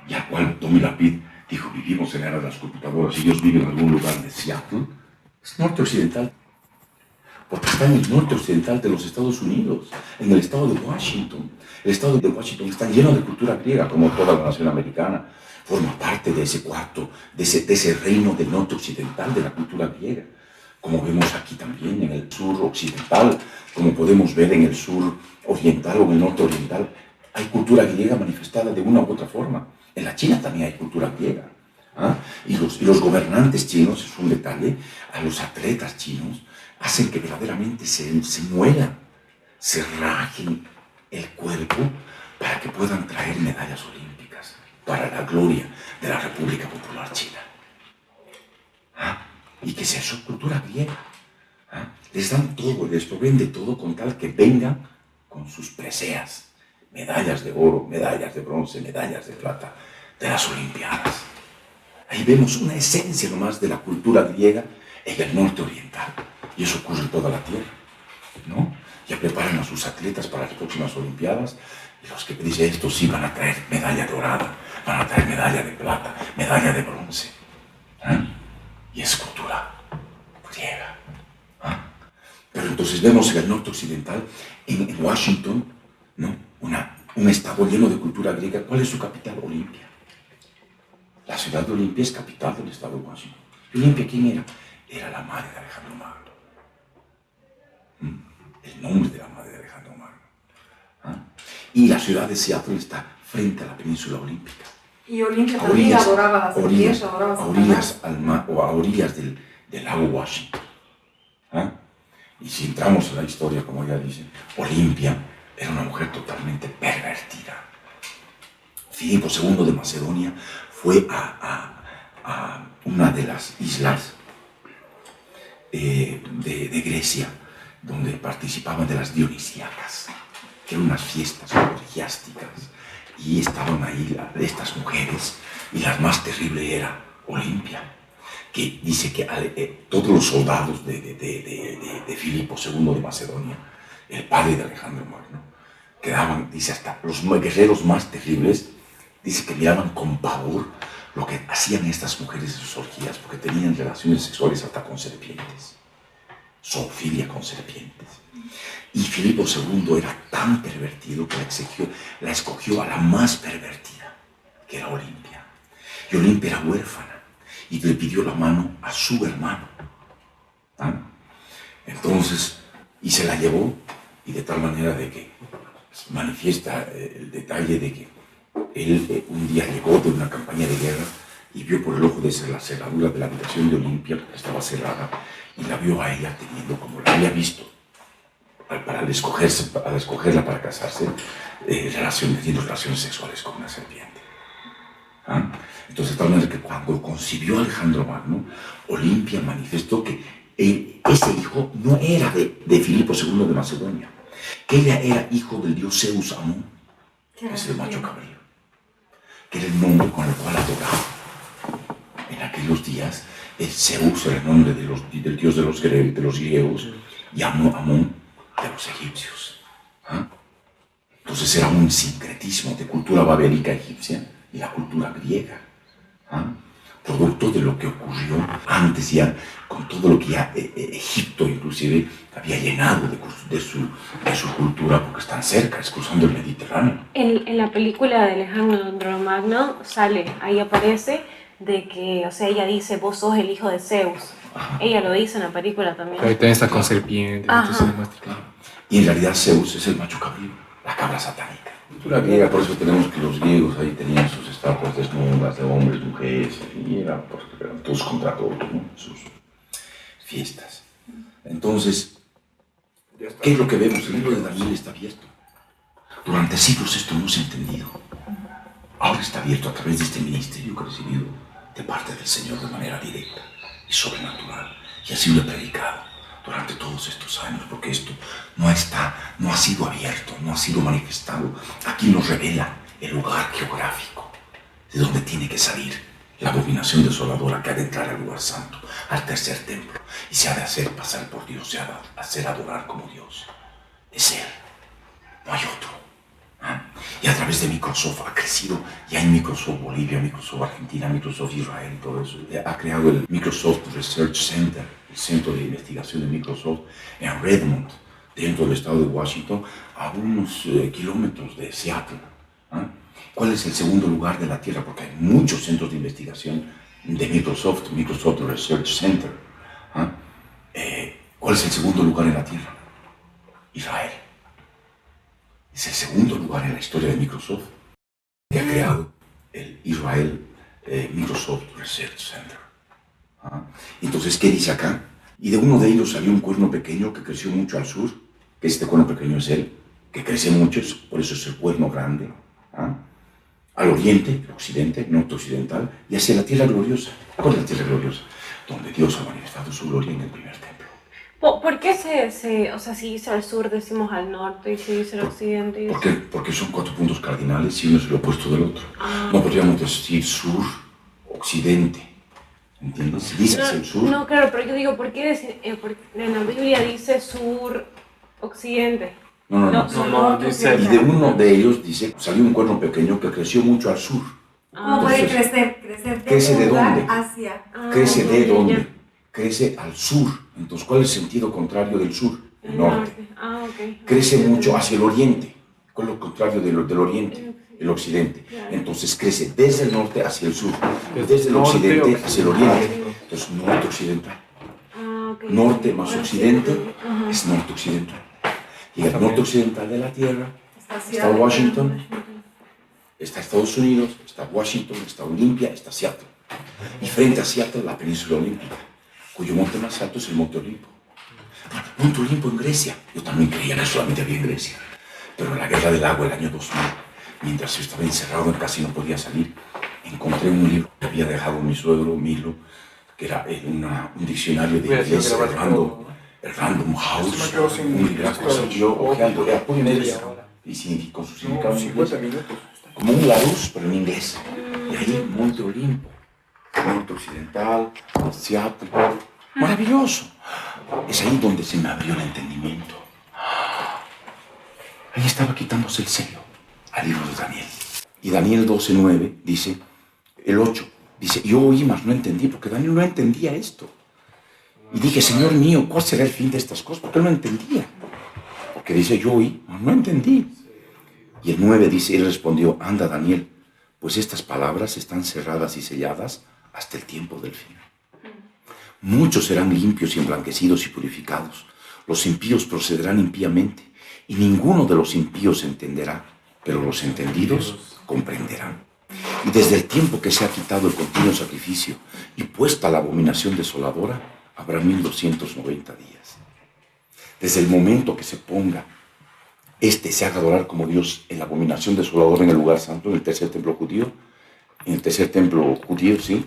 y al cual Tommy Lapid dijo, vivimos en la era de las computadoras y Dios vive en algún lugar de Seattle, es norte occidental, porque está en el norte occidental de los Estados Unidos, en el estado de Washington. El estado de Washington está lleno de cultura griega, como toda la nación americana, forma parte de ese cuarto, de ese reino del norte occidental de la cultura griega, como vemos aquí también en el sur occidental, como podemos ver en el sur oriental o en el norte oriental. Hay cultura griega manifestada de una u otra forma. En la China también hay cultura griega. Y los gobernantes chinos, es un detalle, a los atletas chinos, hacen que verdaderamente se muelan, se rajen el cuerpo para que puedan traer medallas olímpicas para la gloria de la República Popular China. ¿Y qué es eso? Cultura griega. Les dan todo, les proveen de todo con tal que vengan con sus preseas, medallas de oro, medallas de bronce, medallas de plata, de las Olimpiadas. Ahí vemos una esencia nomás de la cultura griega en el norte oriental. Y eso ocurre en toda la tierra, ¿no? Ya preparan a sus atletas para las próximas Olimpiadas, y los que dicen esto sí van a traer medalla dorada, van a traer medalla de plata, medalla de bronce. Y es cultura griega. Pero entonces vemos en el norte occidental, en Washington, ¿no? Un estado lleno de cultura griega. ¿Cuál es su capital? Olimpia. La ciudad de Olimpia es capital del estado de Washington. ¿Y Olimpia quién era? Era la madre de Alejandro Magno. El nombre de la madre de Alejandro Magno. Y la ciudad de Seattle está frente a la península olímpica. Y Olimpia también adoraba a Satanás. A orillas del del lago Washington. ¿Ah? Y si entramos en la historia, como ella dice, Olimpia era una mujer totalmente pervertida. Filipo II de Macedonia fue a una de las islas de Grecia, donde participaban de las Dionisíacas, que eran unas fiestas orgiásticas, y estaban ahí estas mujeres, y la más terrible era Olimpia, que dice que todos los soldados de Filipo II de Macedonia, el padre de Alejandro Magno, quedaban, dice, hasta los guerreros más terribles, dice que miraban con pavor lo que hacían estas mujeres en sus orgías, porque tenían relaciones sexuales hasta con serpientes, zoofilia con serpientes. Y Filipo II era tan pervertido que la escogió a la más pervertida, que era Olimpia. Y Olimpia era huérfana y le pidió la mano a su hermano. ¿Ah? Entonces, y se la llevó, y de tal manera de que manifiesta el detalle de que él un día llegó de una campaña de guerra y vio por el ojo de la cerradura de la habitación de Olimpia, porque estaba cerrada, y la vio a ella teniendo, como la había visto, al escogerla para casarse, teniendo relaciones sexuales con una serpiente. ¿Ah? Entonces, de tal manera que cuando concibió a Alejandro Magno, Olimpia manifestó que ese hijo no era de Filipo II de Macedonia, que ella era hijo del dios Zeus Amón, que es el macho cabrío, que era el nombre con el cual adoraba. En aquellos días, Zeus era el nombre del dios de los griegos y Amón de los egipcios. ¿Ah? Entonces era un sincretismo de cultura babélica egipcia y la cultura griega. ¿Ah? Producto de lo que ocurrió antes ya, con todo lo que ya Egipto inclusive había llenado de su cultura, porque están cerca, es cruzando el Mediterráneo. En la película de Alejandro Magno sale, ahí aparece de que, o sea, ella dice, vos sos el hijo de Zeus. Ajá. Ella lo dice en la película también. Ahí también está con serpientes, entonces muestra. Claro. Y en realidad Zeus es el macho cabrío, la cabra satánica. Cultura griega, por eso tenemos que los griegos ahí tenían sus estatuas desnudas de hombres, mujeres, y eran todos contra todos, ¿no? Sus fiestas. Entonces, ¿qué es lo que vemos? El libro de Daniel está abierto. Durante siglos esto no se ha entendido. Ahora está abierto a través de este ministerio que he recibido de parte del Señor de manera directa y sobrenatural. Y así lo he predicado durante todos estos años, porque esto no ha sido abierto, no ha sido manifestado. Aquí nos revela el lugar geográfico de donde tiene que salir la abominación desoladora que ha de entrar al lugar santo, al tercer templo, y se ha de hacer pasar por Dios, se ha de hacer adorar como Dios. Es Él, no hay otro. ¿Ah? Y a través de Microsoft ha crecido, ya en Microsoft Bolivia, Microsoft Argentina, Microsoft Israel y todo eso. Ha creado el Microsoft Research Center, el centro de investigación de Microsoft en Redmond, dentro del estado de Washington, a unos kilómetros de Seattle. ¿Ah? ¿Cuál es el segundo lugar de la Tierra? Porque hay muchos centros de investigación de Microsoft Research Center. ¿Ah? ¿Cuál es el segundo lugar en la Tierra? Israel. Es el segundo lugar en la historia de Microsoft que ha creado el Israel Microsoft Research Center. ¿Ah? Entonces, ¿qué dice acá? Y de uno de ellos salió un cuerno pequeño que creció mucho al sur, que este cuerno pequeño es él, que crece mucho, por eso es el cuerno grande. ¿Ah? Al oriente, el occidente, norte occidental, y hacia la tierra gloriosa. ¿Cuál es la tierra gloriosa? Donde Dios ha manifestado su gloria en el primer templo. ¿Por qué o sea, si dice al sur decimos al norte y si dice al occidente? Porque son 4 puntos cardinales y uno es el opuesto del otro. No podríamos decir sur, occidente. ¿Entiendes? Si dice hacia el sur. No, claro, pero yo digo, ¿por qué en la Biblia dice sur, occidente? No, dice. Y de uno de ellos dice, salió un cuerno pequeño que creció mucho al sur. ¿Cómo puede crecer? ¿Crece de dónde? Hacia. ¿Crece de dónde? Crece al sur. Entonces, ¿cuál es el sentido contrario del sur? El norte. Okay. Crece mucho hacia el oriente. ¿Cuál es lo contrario del oriente? El occidente. Entonces crece desde el norte hacia el sur, desde el occidente hacia el oriente. Entonces, norte occidental. Norte más occidente es norte occidental. Y el norte occidental de la Tierra está Washington, está Estados Unidos, está Washington, está Olimpia, está Seattle. Y frente a Seattle, la península olímpica. cuyo monte más alto es el Monte Olimpo. Monte Olimpo en Grecia. Yo también creía que solamente había en Grecia. Pero en la Guerra del Agua, el año 2000, mientras yo estaba encerrado en casa y no podía salir, encontré un libro que había dejado mi suegro, Milo, que era un diccionario de inglés, el Random House, un libraco así, yo ojeando, era puro inglés, y con su significado en inglés, como un Larousse, pero en inglés. Y ahí, Monte Olimpo, Norte Occidental, Seattle, maravilloso. Es ahí donde se me abrió el entendimiento. Ahí estaba quitándose el sello al libro de Daniel. Y Daniel 12:9 dice, el 8, dice, yo oí, mas no entendí, porque Daniel no entendía esto. Y dije, Señor mío, ¿cuál será el fin de estas cosas? Porque él no entendía. Porque dice, yo oí, mas no entendí. Y el 9 dice, él respondió, anda Daniel, pues estas palabras están cerradas y selladas hasta el tiempo del fin. Muchos serán limpios y emblanquecidos y purificados. Los impíos procederán impíamente, y ninguno de los impíos entenderá, pero los entendidos comprenderán. Y desde el tiempo que se ha quitado el continuo sacrificio y puesta la abominación desoladora, habrá 1290 días. Desde el momento que se ponga, se haga adorar como Dios en la abominación desoladora en el lugar santo, en el tercer templo judío, sí,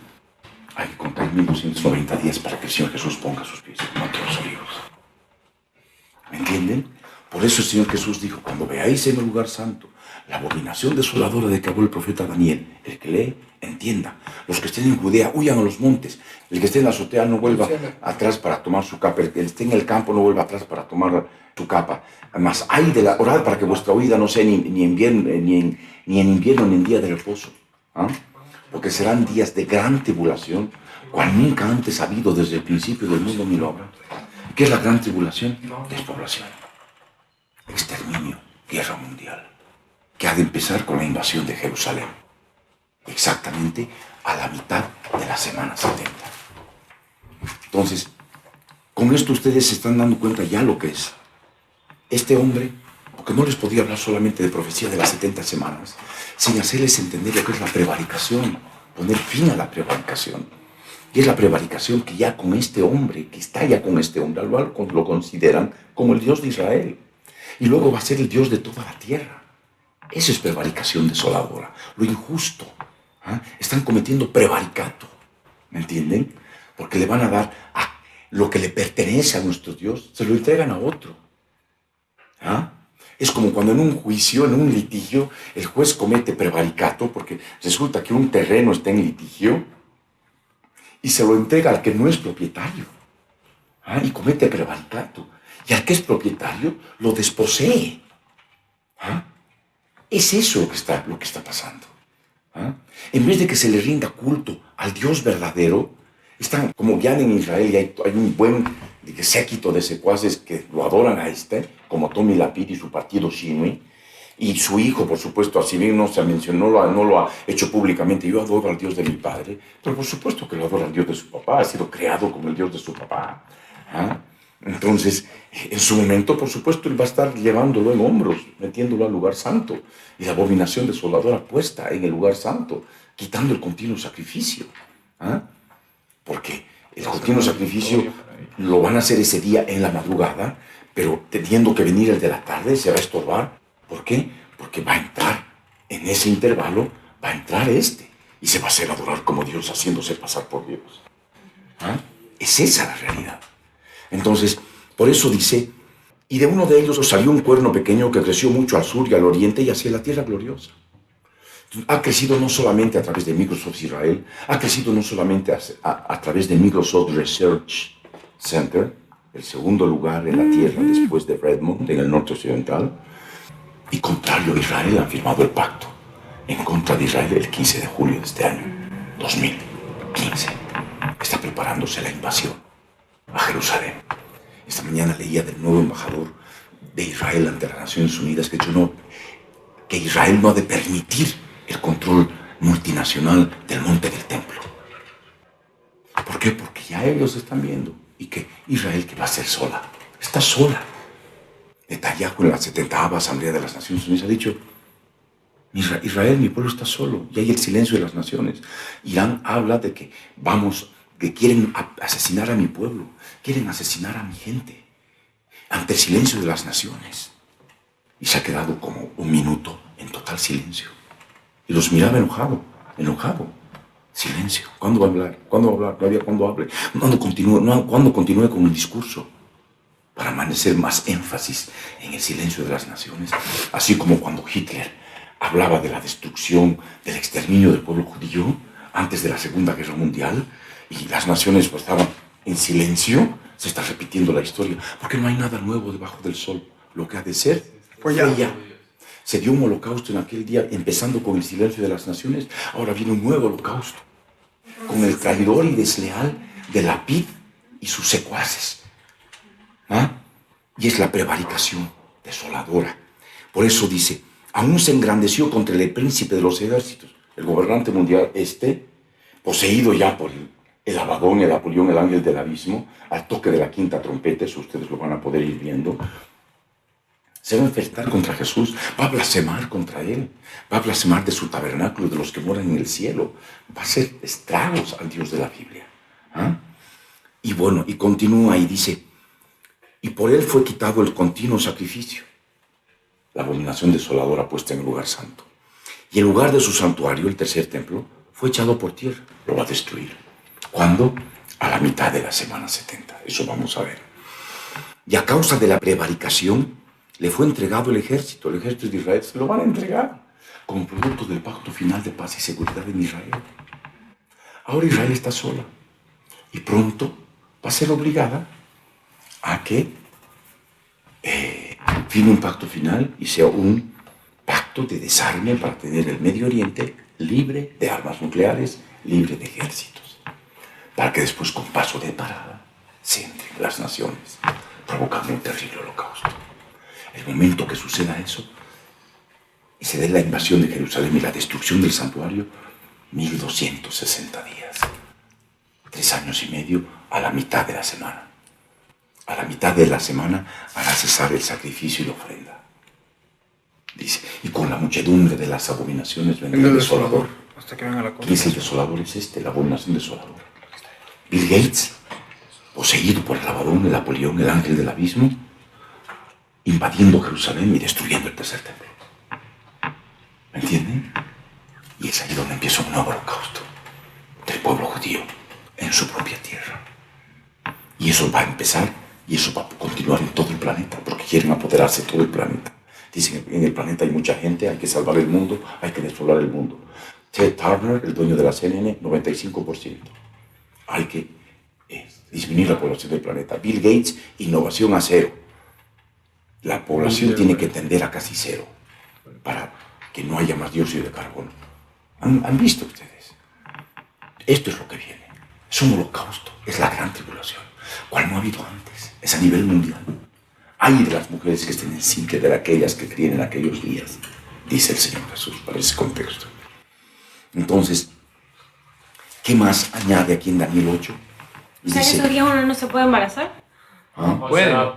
hay que contar 1290 días para que el Señor Jesús ponga sus pies en los olivos. ¿Me entienden? Por eso el Señor Jesús dijo, cuando veáis en el lugar santo la abominación desoladora de que habló el profeta Daniel, el que lee, entienda. Los que estén en Judea, huyan a los montes. El que esté en la azotea no vuelva atrás para tomar su capa. El que esté en el campo no vuelva atrás para tomar su capa. Además, orad para que vuestra huida no sea ni en invierno ni en día de reposo. Porque serán días de gran tribulación, cual nunca antes ha habido desde el principio del mundo ni lo habrá. ¿Qué es la gran tribulación? Despoblación, exterminio, guerra mundial, que ha de empezar con la invasión de Jerusalén, exactamente a la mitad de la semana 70. Entonces, con esto ustedes se están dando cuenta ya lo que es este hombre, porque no les podía hablar solamente de profecía de las 70 semanas, sin hacerles entender lo que es la prevaricación, poner fin a la prevaricación. Y es la prevaricación que ya con este hombre, que está ya con este hombre, lo consideran como el Dios de Israel. Y luego va a ser el Dios de toda la tierra. Eso es prevaricación desoladora, lo injusto. Están cometiendo prevaricato, ¿me entienden? Porque le van a dar a lo que le pertenece a nuestro Dios, se lo entregan a otro. Es como cuando en un juicio, en un litigio, el juez comete prevaricato porque resulta que un terreno está en litigio y se lo entrega al que no es propietario. Y comete prevaricato. Y al que es propietario lo desposee. Es eso lo que está pasando. En vez de que se le rinda culto al Dios verdadero, están como ya en Israel y hay un buen séquito de secuaces que lo adoran a como Tommy Lapid y su partido Shinui, y su hijo, por supuesto, así bien no se mencionó, no lo ha hecho públicamente. Yo adoro al Dios de mi padre, pero por supuesto que lo adora al Dios de su papá, ha sido creado como el Dios de su papá. Entonces, en su momento, por supuesto, él va a estar llevándolo en hombros, metiéndolo al lugar santo, y la abominación desoladora puesta en el lugar santo, quitando el continuo sacrificio. Porque el continuo sacrificio lo van a hacer ese día en la madrugada, pero teniendo que venir el de la tarde, se va a estorbar. ¿Por qué? Porque va a entrar, en ese intervalo, va a entrar y se va a hacer adorar como Dios, haciéndose pasar por Dios. Es esa la realidad. Entonces, por eso dice, y de uno de ellos salió un cuerno pequeño que creció mucho al sur y al oriente y hacia la tierra gloriosa. Ha crecido no solamente a través de Microsoft Israel, ha crecido no solamente a través de Microsoft Research Center, el segundo lugar en la tierra después de Redmond, en el norte occidental, y contrario a Israel han firmado el pacto en contra de Israel el 15 de julio de este año, 2015. Está preparándose la invasión a Jerusalén. Esta mañana leía del nuevo embajador de Israel ante las Naciones Unidas que Israel no ha de permitir el control multinacional del monte del templo. ¿Por qué? Porque ya ellos están viendo y que Israel que va a ser sola, está sola. Netanyahu en la 70ª Asamblea de las Naciones Unidas ha dicho, Israel, mi pueblo está solo, y hay el silencio de las naciones. Irán habla de que vamos que quieren asesinar a mi pueblo, quieren asesinar a mi gente, ante el silencio de las naciones. Y se ha quedado como un minuto en total silencio. Y los miraba enojado. Silencio. ¿Cuándo va a hablar? ¿Cuándo va a hablar? No había cuándo hable. ¿Cuándo continúe con el discurso? Para amanecer más énfasis en el silencio de las naciones. Así como cuando Hitler hablaba de la destrucción, del exterminio del pueblo judío antes de la Segunda Guerra Mundial, y las naciones pues estaban en silencio, se está repitiendo la historia, porque no hay nada nuevo debajo del sol. Lo que ha de ser, fue ya. Se dio un holocausto en aquel día, empezando con el silencio de las naciones. Ahora viene un nuevo holocausto, con el traidor y desleal de Lapid y sus secuaces. ¿Ah? Y es la prevaricación desoladora. Por eso dice, aún se engrandeció contra el príncipe de los ejércitos, el gobernante mundial poseído ya por el Abadón, el Apolión, el ángel del abismo, al toque de la quinta trompeta, eso ustedes lo van a poder ir viendo. Se va a enfrentar contra Jesús, va a blasfemar contra él, va a blasfemar de su tabernáculo, de los que moran en el cielo, va a hacer estragos al Dios de la Biblia. ¿Ah? Y bueno, y continúa y dice, y por él fue quitado el continuo sacrificio, la abominación desoladora puesta en el lugar santo. Y el lugar de su santuario, el tercer templo, fue echado por tierra, lo va a destruir. ¿Cuándo? A la mitad de la semana 70, eso vamos a ver. Y a causa de la prevaricación, le fue entregado el ejército de Israel, se lo van a entregar como producto del pacto final de paz y seguridad en Israel. Ahora Israel está sola y pronto va a ser obligada a que firme un pacto final y sea un pacto de desarme para tener el Medio Oriente libre de armas nucleares, libre de ejércitos, para que después con paso de parada se entren las naciones, provocando un terrible holocausto. El momento que suceda eso y se dé la invasión de Jerusalén y la destrucción del santuario, 1260 días, 3 años y medio, a la mitad de la semana. A la mitad de la semana hará cesar el sacrificio y la ofrenda. Dice, y con la muchedumbre de las abominaciones vendrá el desolador. Hasta que venga la cosa. ¿Quién es el desolador? Es la abominación desoladora. Bill Gates, poseído por el Abadón, el Apolión, el ángel del abismo, invadiendo Jerusalén y destruyendo el tercer templo. ¿Me entienden? Y es ahí donde empieza un nuevo holocausto del pueblo judío en su propia tierra. Y eso va a empezar y eso va a continuar en todo el planeta, porque quieren apoderarse de todo el planeta. Dicen que en el planeta hay mucha gente, hay que salvar el mundo, hay que despoblar el mundo. Ted Turner, el dueño de la CNN, 95%. Hay que disminuir la población del planeta. Bill Gates, innovación a cero. La población tiene que tender a casi cero para que no haya más dióxido de carbono. ¿Han visto ustedes? Esto es lo que viene. Es un holocausto, es la gran tribulación, cual no ha habido antes. Es a nivel mundial. Ay de las mujeres que estén en cincle de aquellas que críen en aquellos días, dice el Señor Jesús para ese contexto. Entonces, ¿qué más añade aquí en Daniel 8? O sea, ¿esos días uno no se puede embarazar? ¿Ah?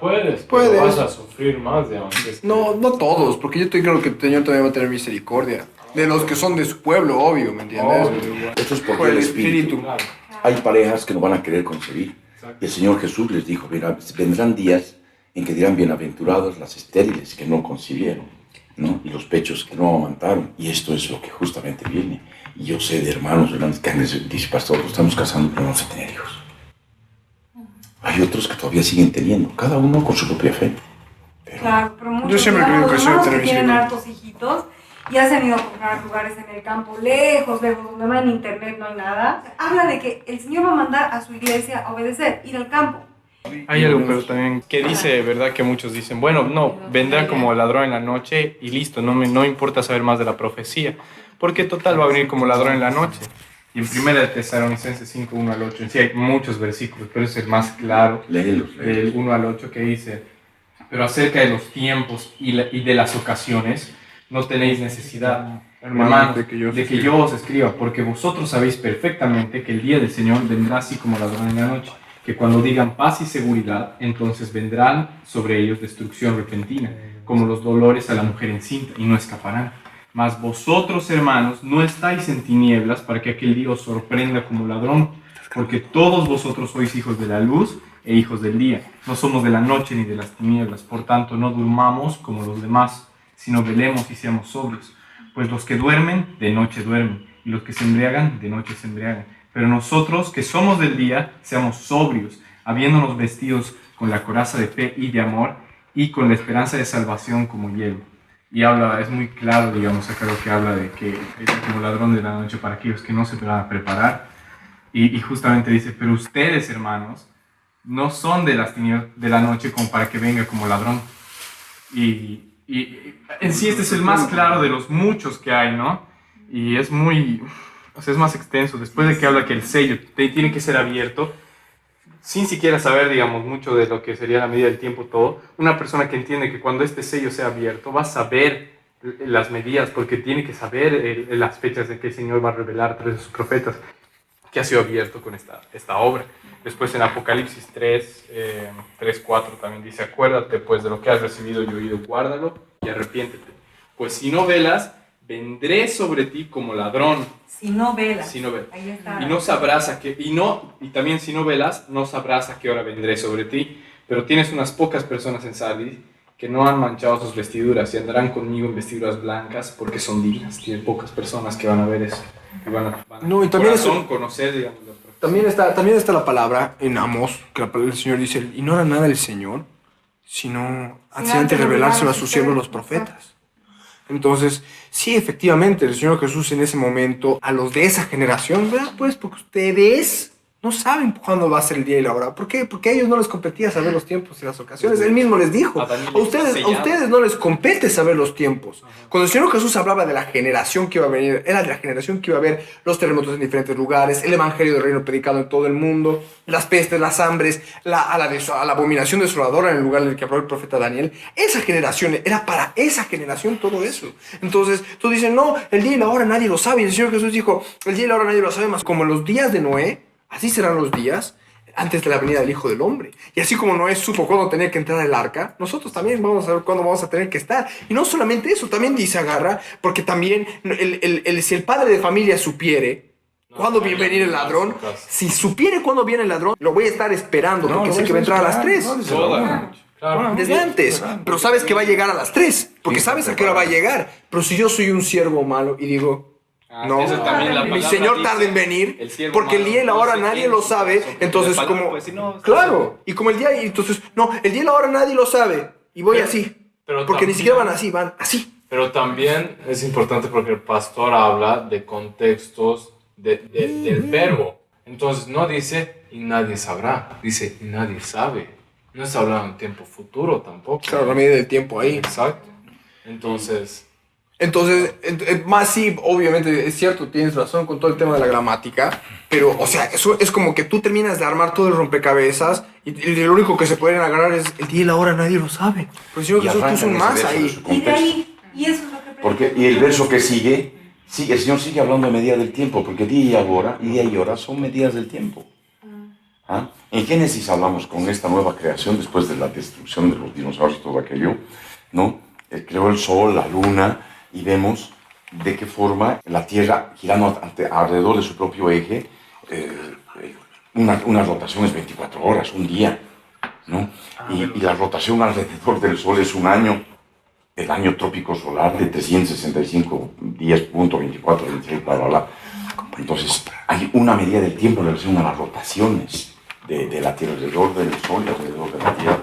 Puedes, pero vas a sufrir más de antes. No todos, porque yo creo que el Señor también va a tener misericordia. De los que son de su pueblo, obvio, ¿me entiendes? Esto es porque Por el Espíritu. Claro. Hay parejas que no van a querer concebir. Y el Señor Jesús les dijo, mira, vendrán días en que dirán bienaventurados las estériles que no concibieron, ¿no? Y los pechos que no amamantaron. Y esto es lo que justamente viene. Y yo sé de hermanos que han dicho, pastor, nos estamos casando, pero no vamos a tener hijos. Hay otros que todavía siguen teniendo, cada uno con su propia fe. Claro, pero muchos Yo siempre creo que hermanos tener que tienen misericordia. hartos hijitos y se han ido a comprar lugares en el campo, lejos, donde no hay ni internet, no hay nada. Habla de que el Señor va a mandar a su iglesia a obedecer, ir al campo. Hay algo, pero también que dice, ¿verdad? Que muchos dicen, bueno, no, vendrá como ladrón en la noche y listo, no importa saber más de la profecía, porque total va a venir como ladrón en la noche. Y en 1 Tesalonicenses 5, 1 al 8, en sí hay muchos versículos, pero es el más claro, Léelos. del 1 al 8, que dice, pero acerca de los tiempos y de las ocasiones, no tenéis necesidad, hermanos, de que yo os escriba, porque vosotros sabéis perfectamente que el día del Señor vendrá así como ladrón en la noche, que cuando digan paz y seguridad, entonces vendrán sobre ellos destrucción repentina, como los dolores a la mujer encinta, y no escaparán. Mas vosotros, hermanos, no estáis en tinieblas para que aquel día os sorprenda como ladrón, porque todos vosotros sois hijos de la luz e hijos del día. No somos de la noche ni de las tinieblas, por tanto no durmamos como los demás, sino velemos y seamos sobrios. Pues los que duermen, de noche duermen, y los que se embriagan, de noche se embriagan. Pero nosotros, que somos del día, seamos sobrios, habiéndonos vestidos con la coraza de fe y de amor, y con la esperanza de salvación como hielo. Y habla, es muy claro, digamos, acá lo que habla de que es como ladrón de la noche para aquellos que no se van a preparar. Y justamente dice, pero ustedes, hermanos, no son de las tinieblas de la noche como para que venga como ladrón. Y en sí este es el más claro de los muchos que hay, ¿no? Y es muy, o sea, es más extenso. Después de que habla que el sello tiene que ser abierto, sin siquiera saber, digamos, mucho de lo que sería la medida del tiempo todo, una persona que entiende que cuando este sello sea abierto va a saber las medidas, porque tiene que saber las fechas en que el Señor va a revelar a través de sus profetas que ha sido abierto con esta obra. Después en Apocalipsis 3:4 también dice, acuérdate pues de lo que has recibido y oído, guárdalo y arrepiéntete. Pues si no velas, vendré sobre ti como ladrón. Si no velas. Si no velas. Ahí está. Y no sabrás y también si no velas, no sabrás a qué hora vendré sobre ti. Pero tienes unas pocas personas en Sardis que no han manchado sus vestiduras y andarán conmigo en vestiduras blancas porque son dignas. Tienen pocas personas que van a ver eso. Y van a No, y también conocer, digamos, también está la palabra en Amós, que la palabra del Señor dice, y no hará nada el Señor, sino antes de revelárselo a sus siervos los profetas. Entonces, sí, efectivamente, el Señor Jesús en ese momento, a los de esa generación, ¿verdad? Pues porque ustedes no saben cuándo va a ser el día y la hora. ¿Por qué? Porque a ellos no les competía saber los tiempos y las ocasiones. Él mismo les dijo, a ustedes no les compete saber los tiempos. Cuando el Señor Jesús hablaba de la generación que iba a venir, era de la generación que iba a ver los terremotos en diferentes lugares, el evangelio del reino predicado en todo el mundo, las pestes, las hambres, a la abominación desoladora en el lugar en el que habló el profeta Daniel. Esa generación, era para esa generación todo eso. Entonces, tú dices, no, el día y la hora nadie lo sabe. Y el Señor Jesús dijo, el día y la hora nadie lo sabe, más como en los días de Noé, así serán los días antes de la venida del Hijo del Hombre. Y así como Noé supo cuándo tenía que entrar el arca, nosotros también vamos a saber cuándo vamos a tener que estar. Y no solamente eso, también dice agarra, porque también si el padre de familia supiere cuándo viene a venir el ladrón, si supiere cuándo viene el ladrón, lo voy a estar esperando, porque sé que va a entrar a las 3. Claro. Desde antes, pero sabes que va a llegar a las 3, porque sabes a qué hora va a llegar. Pero si yo soy un siervo malo y digo, no, mi Señor tarda en venir, porque el día y la hora nadie lo sabe, entonces como, claro, y como el día y la hora nadie lo sabe, y voy así, porque ni siquiera van así, van así. Pero también es importante porque el pastor habla de contextos del verbo, entonces no dice y nadie sabrá, dice y nadie sabe, no está hablando en tiempo futuro tampoco. Claro, la medida del tiempo ahí. Exacto, entonces, más sí, obviamente, es cierto, tienes razón con todo el tema de la gramática, pero, o sea, eso es como que tú terminas de armar todo el rompecabezas y lo único que se pueden agarrar es el día y la hora, nadie lo sabe. Pero el Señor Jesús puso un más ahí. Y de ahí, y eso es lo que... Y el verso que sigue, el Señor sigue hablando de medida del tiempo, porque día y hora son medidas del tiempo. ¿Ah? En Génesis hablamos con esta nueva creación, después de la destrucción de los dinosaurios y todo aquello, ¿no? Creó el sol, la luna, y vemos de qué forma la Tierra, girando alrededor de su propio eje, una rotación es 24 horas, un día, ¿no? Y la rotación alrededor del Sol es un año, el año trópico solar de 365 días, punto 24, 26, bla, bla, bla. Entonces, hay una medida del tiempo en relación a las rotaciones de la Tierra, alrededor del Sol y alrededor de la Tierra.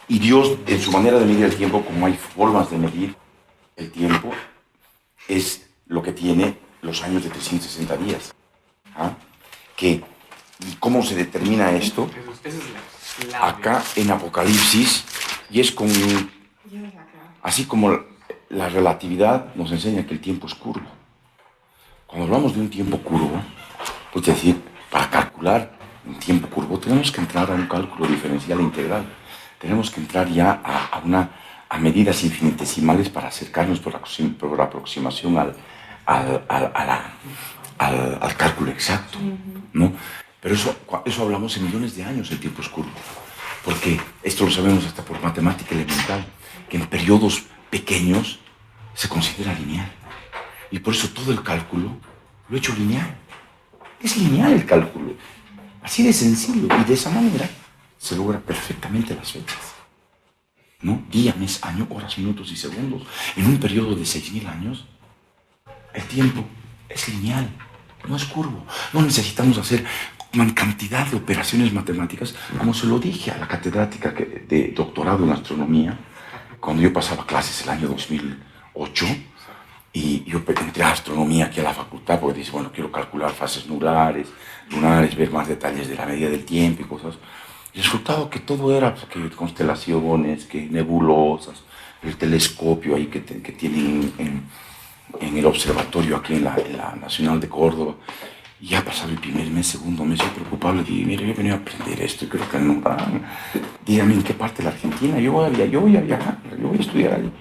Y Dios, en su manera de medir el tiempo, como hay formas de medir el tiempo, es lo que tiene los años de 360 días. ¿Ah? ¿Cómo se determina esto? Acá en Apocalipsis, y es con... Así como la relatividad nos enseña que el tiempo es curvo. Cuando hablamos de un tiempo curvo, pues es decir, para calcular un tiempo curvo tenemos que entrar a un cálculo diferencial e integral. Tenemos que entrar ya a medidas infinitesimales para acercarnos por la aproximación al cálculo exacto, ¿no? Pero eso hablamos en millones de años, el tiempo es curvo. Porque esto lo sabemos hasta por matemática elemental, que en periodos pequeños se considera lineal. Y por eso todo el cálculo lo he hecho lineal. Es lineal el cálculo. Así de sencillo, y de esa manera se logra perfectamente las fechas, ¿no? Día, mes, año, horas, minutos y segundos. En un periodo de 6.000 años, el tiempo es lineal, no es curvo. No necesitamos hacer una cantidad de operaciones matemáticas, como se lo dije a la catedrática de doctorado en astronomía, cuando yo pasaba clases el año 2008, y yo entré a astronomía aquí a la facultad, porque dice, bueno, quiero calcular fases lunares, ver más detalles de la medida del tiempo y cosas. Y el resultado que todo era pues, que constelaciones, que nebulosas, el telescopio ahí que tienen en el observatorio aquí en la Nacional de Córdoba. Y ya ha pasado el primer mes, segundo mes, yo preocupado, le dije, mire, yo he venido a aprender esto y creo que no, dígame en qué parte de la Argentina, yo voy a viajar, yo voy a estudiar ahí.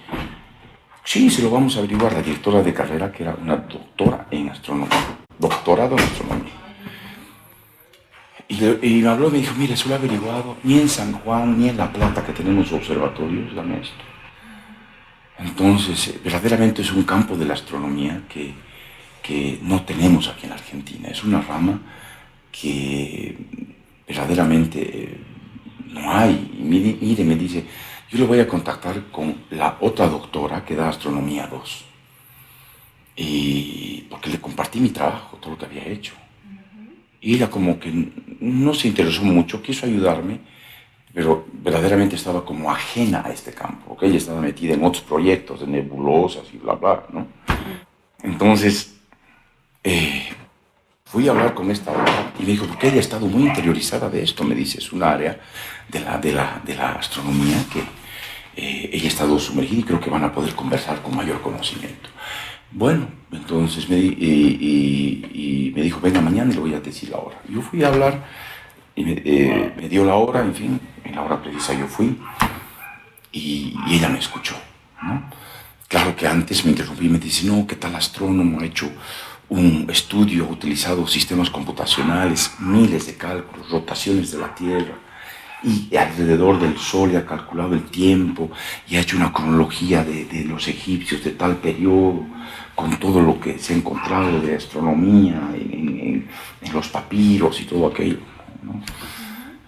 Sí, se lo vamos a averiguar, la directora de carrera, que era una doctora en astronomía, doctorado en astronomía. Y me habló y me dijo, mire, eso lo he averiguado, ni en San Juan, ni en La Plata, que tenemos observatorios, dame esto. Entonces, verdaderamente es un campo de la astronomía que no tenemos aquí en la Argentina. Es una rama que verdaderamente no hay. Y mire, me dice, yo le voy a contactar con la otra doctora que da Astronomía 2. Y porque le compartí mi trabajo, todo lo que había hecho. Y ella como que no se interesó mucho, quiso ayudarme, pero verdaderamente estaba como ajena a este campo, porque ella estaba metida en otros proyectos de nebulosas y bla, bla, ¿no? Entonces, fui a hablar con esta otra y me dijo, porque ella ha estado muy interiorizada de esto, me dice, es un área de la astronomía que ella ha estado sumergida y creo que van a poder conversar con mayor conocimiento. Bueno, entonces me dijo, venga mañana y le voy a decir la hora. Yo fui a hablar y me dio la hora, en fin, en la hora precisa yo fui y ella me escuchó, ¿no? Claro que antes me interrumpí y me dice, no, ¿qué tal astrónomo? Ha hecho un estudio, ha utilizado sistemas computacionales, miles de cálculos, rotaciones de la Tierra, y alrededor del Sol y ha calculado el tiempo, y ha hecho una cronología de los egipcios de tal periodo, con todo lo que se ha encontrado de astronomía en los papiros y todo aquello, ¿no?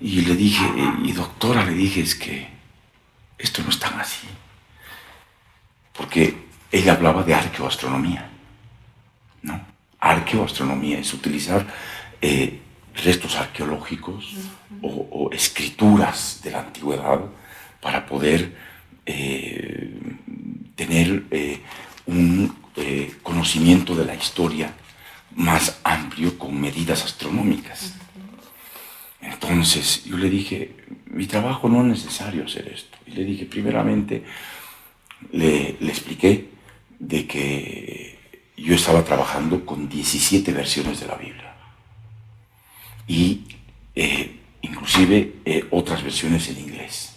Y le dije, y doctora, le dije, es que esto no es tan así. Porque ella hablaba de arqueoastronomía, ¿no? Arqueoastronomía es utilizar restos arqueológicos o escrituras de la antigüedad para poder tener un conocimiento de la historia más amplio con medidas astronómicas. Entonces yo le dije, mi trabajo no es necesario hacer esto. Y le dije, primeramente, le expliqué de que yo estaba trabajando con 17 versiones de la Biblia y inclusive otras versiones en inglés.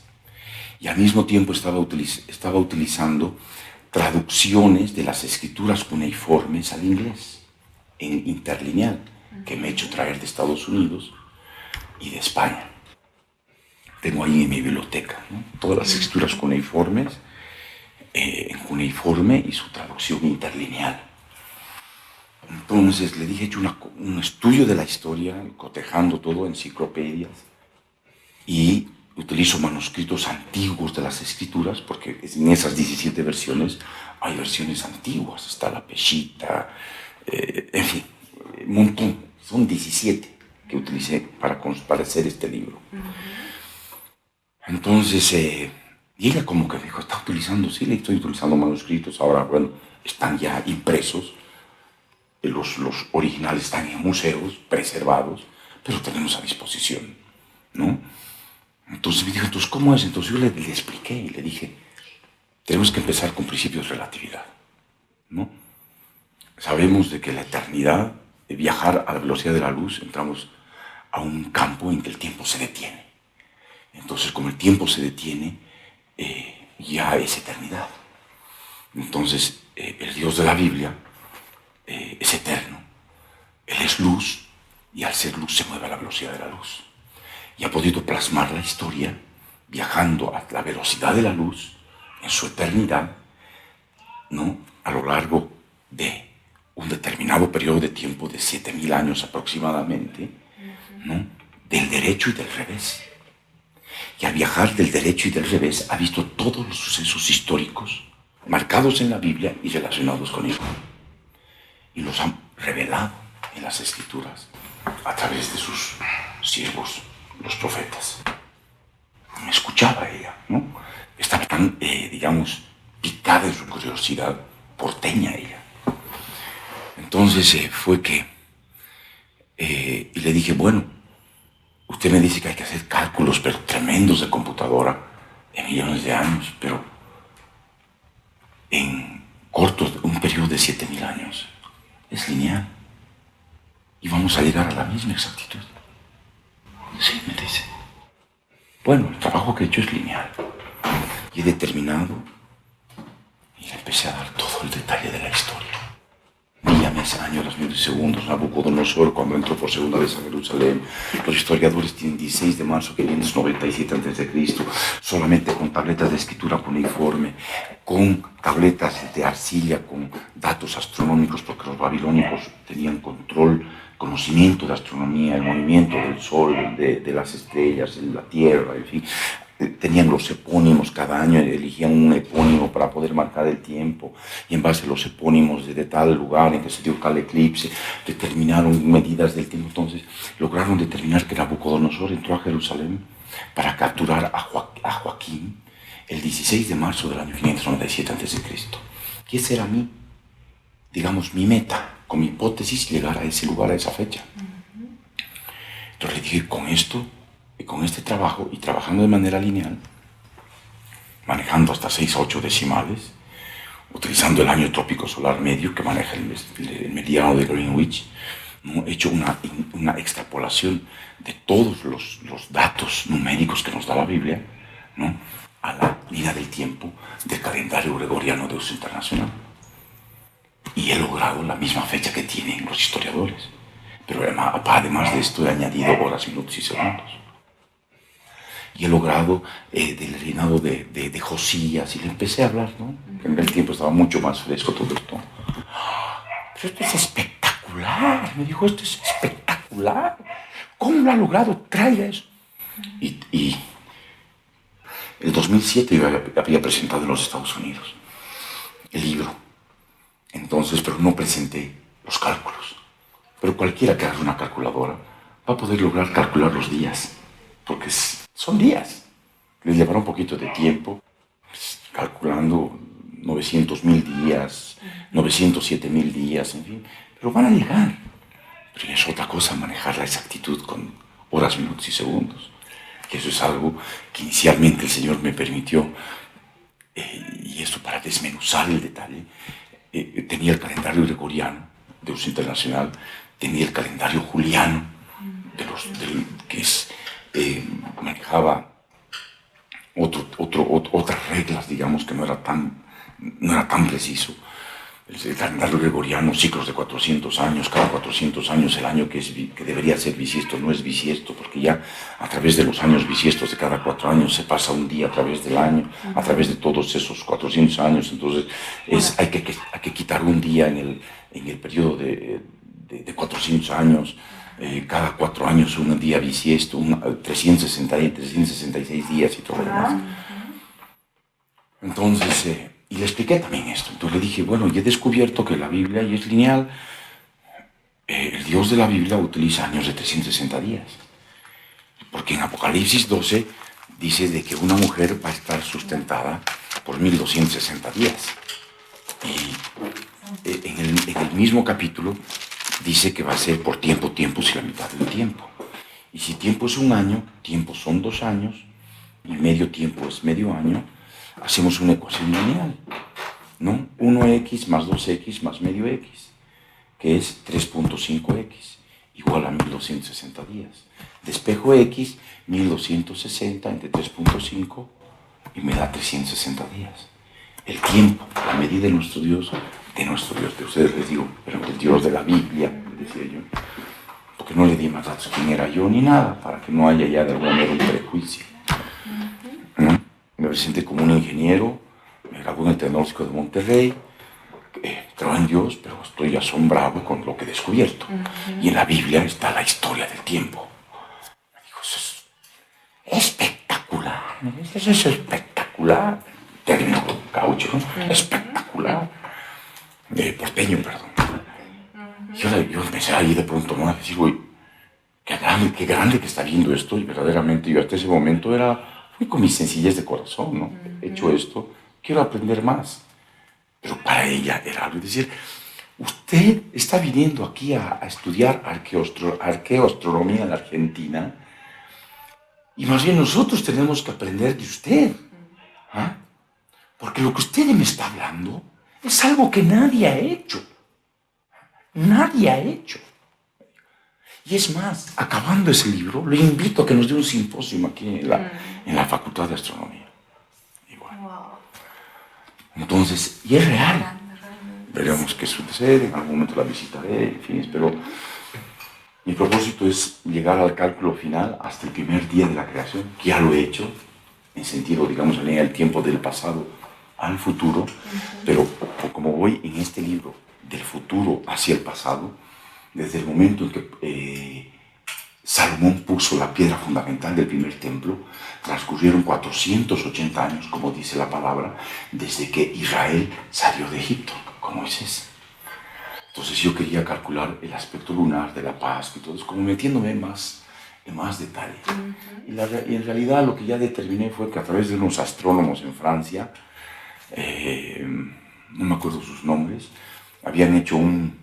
Y al mismo tiempo estaba utilizando traducciones de las escrituras cuneiformes al inglés en interlineal que me he hecho traer de Estados Unidos y de España. Tengo ahí en mi biblioteca, ¿no? Todas las escrituras cuneiformes en cuneiforme y su traducción interlineal. Entonces le dije, he hecho un estudio de la historia, cotejando todo, enciclopedias, y utilizo manuscritos antiguos de las escrituras, porque en esas 17 versiones hay versiones antiguas, está la Peshitta, en fin, un montón, son 17 que utilicé para hacer este libro. Entonces, y ella como que dijo, está utilizando, sí, le estoy utilizando manuscritos, ahora, bueno, están ya impresos, los originales están en museos, preservados, pero tenemos a disposición, ¿no? Entonces me dijo, entonces, ¿cómo es? Entonces yo le expliqué y le dije, tenemos que empezar con principios de relatividad, ¿no? Sabemos de que la eternidad, de viajar a la velocidad de la luz, entramos a un campo en que el tiempo se detiene. Entonces, como el tiempo se detiene, ya es eternidad. Entonces, el Dios de la Biblia es eterno. Él es luz, y al ser luz se mueve a la velocidad de la luz. Y ha podido plasmar la historia viajando a la velocidad de la luz en su eternidad, ¿no? A lo largo de un determinado periodo de tiempo de 7.000 años aproximadamente, ¿no? del derecho y del revés. Y al viajar del derecho y del revés ha visto todos los sucesos históricos marcados en la Biblia y relacionados con él. Y los han revelado en las Escrituras a través de sus siervos, los profetas. Me escuchaba ella, ¿no? Estaba tan, digamos, picada en su curiosidad, porteña ella. Entonces fue que, y le dije, bueno, usted me dice que hay que hacer cálculos pero tremendos de computadora de millones de años, pero en corto, un periodo de 7.000 años, es lineal. Y vamos a llegar a la misma exactitud. Sí, me dice. Bueno, el trabajo que he hecho es lineal. Y he determinado, y le empecé a dar todo el detalle de la historia. Día, mes, año, horas, minutos y segundos. Nabucodonosor, cuando entró por segunda vez a Jerusalén. Los historiadores tienen 16 de marzo 597 a.C., solamente con tabletas de escritura cuneiforme, con tabletas de arcilla, con datos astronómicos, porque los babilónicos tenían conocimiento de astronomía, el movimiento del sol, de las estrellas, de la tierra, en fin. Tenían los epónimos, cada año elegían un epónimo para poder marcar el tiempo, y en base a los epónimos de tal lugar en que se dio tal eclipse, determinaron medidas del tiempo. Entonces lograron determinar que Nabucodonosor entró a Jerusalén para capturar a Joaquín el 16 de marzo del año 597 a.C. Y esa era mi meta, con mi hipótesis, llegar a ese lugar, a esa fecha. Entonces le dije, con esto, y con este trabajo, y trabajando de manera lineal, manejando hasta 6 a 8 decimales, utilizando el año trópico solar medio que maneja el meridiano de Greenwich, ¿no? He hecho una extrapolación de todos los datos numéricos que nos da la Biblia, ¿no? A la línea del tiempo del calendario gregoriano de uso internacional. Y he logrado la misma fecha que tienen los historiadores. Pero además de esto he añadido horas, minutos y segundos. Y he logrado del reinado de Josías, y le empecé a hablar, ¿no? En el tiempo estaba mucho más fresco todo esto. Pero esto es espectacular, me dijo, esto es espectacular. ¿Cómo lo ha logrado? Traiga eso. Y en 2007 yo había presentado en los Estados Unidos el libro. Entonces, pero no presenté los cálculos. Pero cualquiera que haga una calculadora va a poder lograr calcular los días, porque son días. Les llevará un poquito de tiempo, pues, calculando 900.000 días, 907.000 días, en fin. Pero van a llegar. Pero es otra cosa manejar la exactitud con horas, minutos y segundos. Que eso es algo que inicialmente el Señor me permitió. Y esto para desmenuzar el detalle. Tenía el calendario gregoriano de uso internacional, tenía el calendario juliano, manejaba otras reglas, digamos, que no era tan preciso. El calendario gregoriano, ciclos de 400 años, cada 400 años el año que debería ser bisiesto no es bisiesto, porque ya a través de los años bisiestos de cada 4 años se pasa un día a través del año, a través de todos esos 400 años. Entonces hay que quitar un día en el periodo de 400 años, cada 4 años un día bisiesto, 366 días y todo lo demás. Entonces, y le expliqué también esto. Entonces le dije, bueno, y he descubierto que la Biblia, y es lineal, el Dios de la Biblia utiliza años de 360 días. Porque en Apocalipsis 12 dice de que una mujer va a estar sustentada por 1260 días. Y en el mismo capítulo dice que va a ser por tiempos y la mitad del tiempo. Y si tiempo es un año, tiempo son 2 años, y medio tiempo es medio año, hacemos una ecuación lineal, ¿no? 1x más 2x más medio x, que es 3.5x, igual a 1260 días. Despejo x, 1260 entre 3.5, y me da 360 días. El tiempo, la medida de nuestro Dios, de ustedes les digo, pero el Dios de la Biblia, decía yo, porque no le di más datos quién era yo ni nada, para que no haya ya de alguna manera un prejuicio, ¿no? Me presenté como un ingeniero, me gradué en el Tecnológico de Monterrey, creo en Dios, pero estoy asombrado con lo que he descubierto. Y en la Biblia está la historia del tiempo. Me espectacular. Eso es espectacular. Término caucho, ¿no? Espectacular. Porteño, perdón. Yo empecé ahí de pronto, ¿no? A decir, uy, qué grande que está viendo esto. Y verdaderamente yo hasta ese momento fui con mi sencillez de corazón, ¿no? He hecho esto, quiero aprender más. Pero para ella era algo, es decir, usted está viniendo aquí a estudiar arqueoastronomía en la Argentina y más bien nosotros tenemos que aprender de usted. ¿Ah? Porque lo que usted me está hablando es algo que nadie ha hecho. Nadie ha hecho. Y es más, acabando ese libro, le invito a que nos dé un simposio aquí en la Facultad de Astronomía. Y bueno. Entonces, y es real. Veremos qué sucede, en algún momento la visitaré, en fin, pero mi propósito es llegar al cálculo final hasta el primer día de la creación, que ya lo he hecho, en sentido, digamos, en el tiempo del pasado al futuro, pero como voy en este libro del futuro hacia el pasado, desde el momento en que Salomón puso la piedra fundamental del primer templo, transcurrieron 480 años, como dice la palabra, desde que Israel salió de Egipto con Moisés. Entonces yo quería calcular el aspecto lunar de la Pascua y todo eso, como metiéndome en más detalle. Y en realidad lo que ya determiné fue que a través de unos astrónomos en Francia, no me acuerdo sus nombres, habían hecho un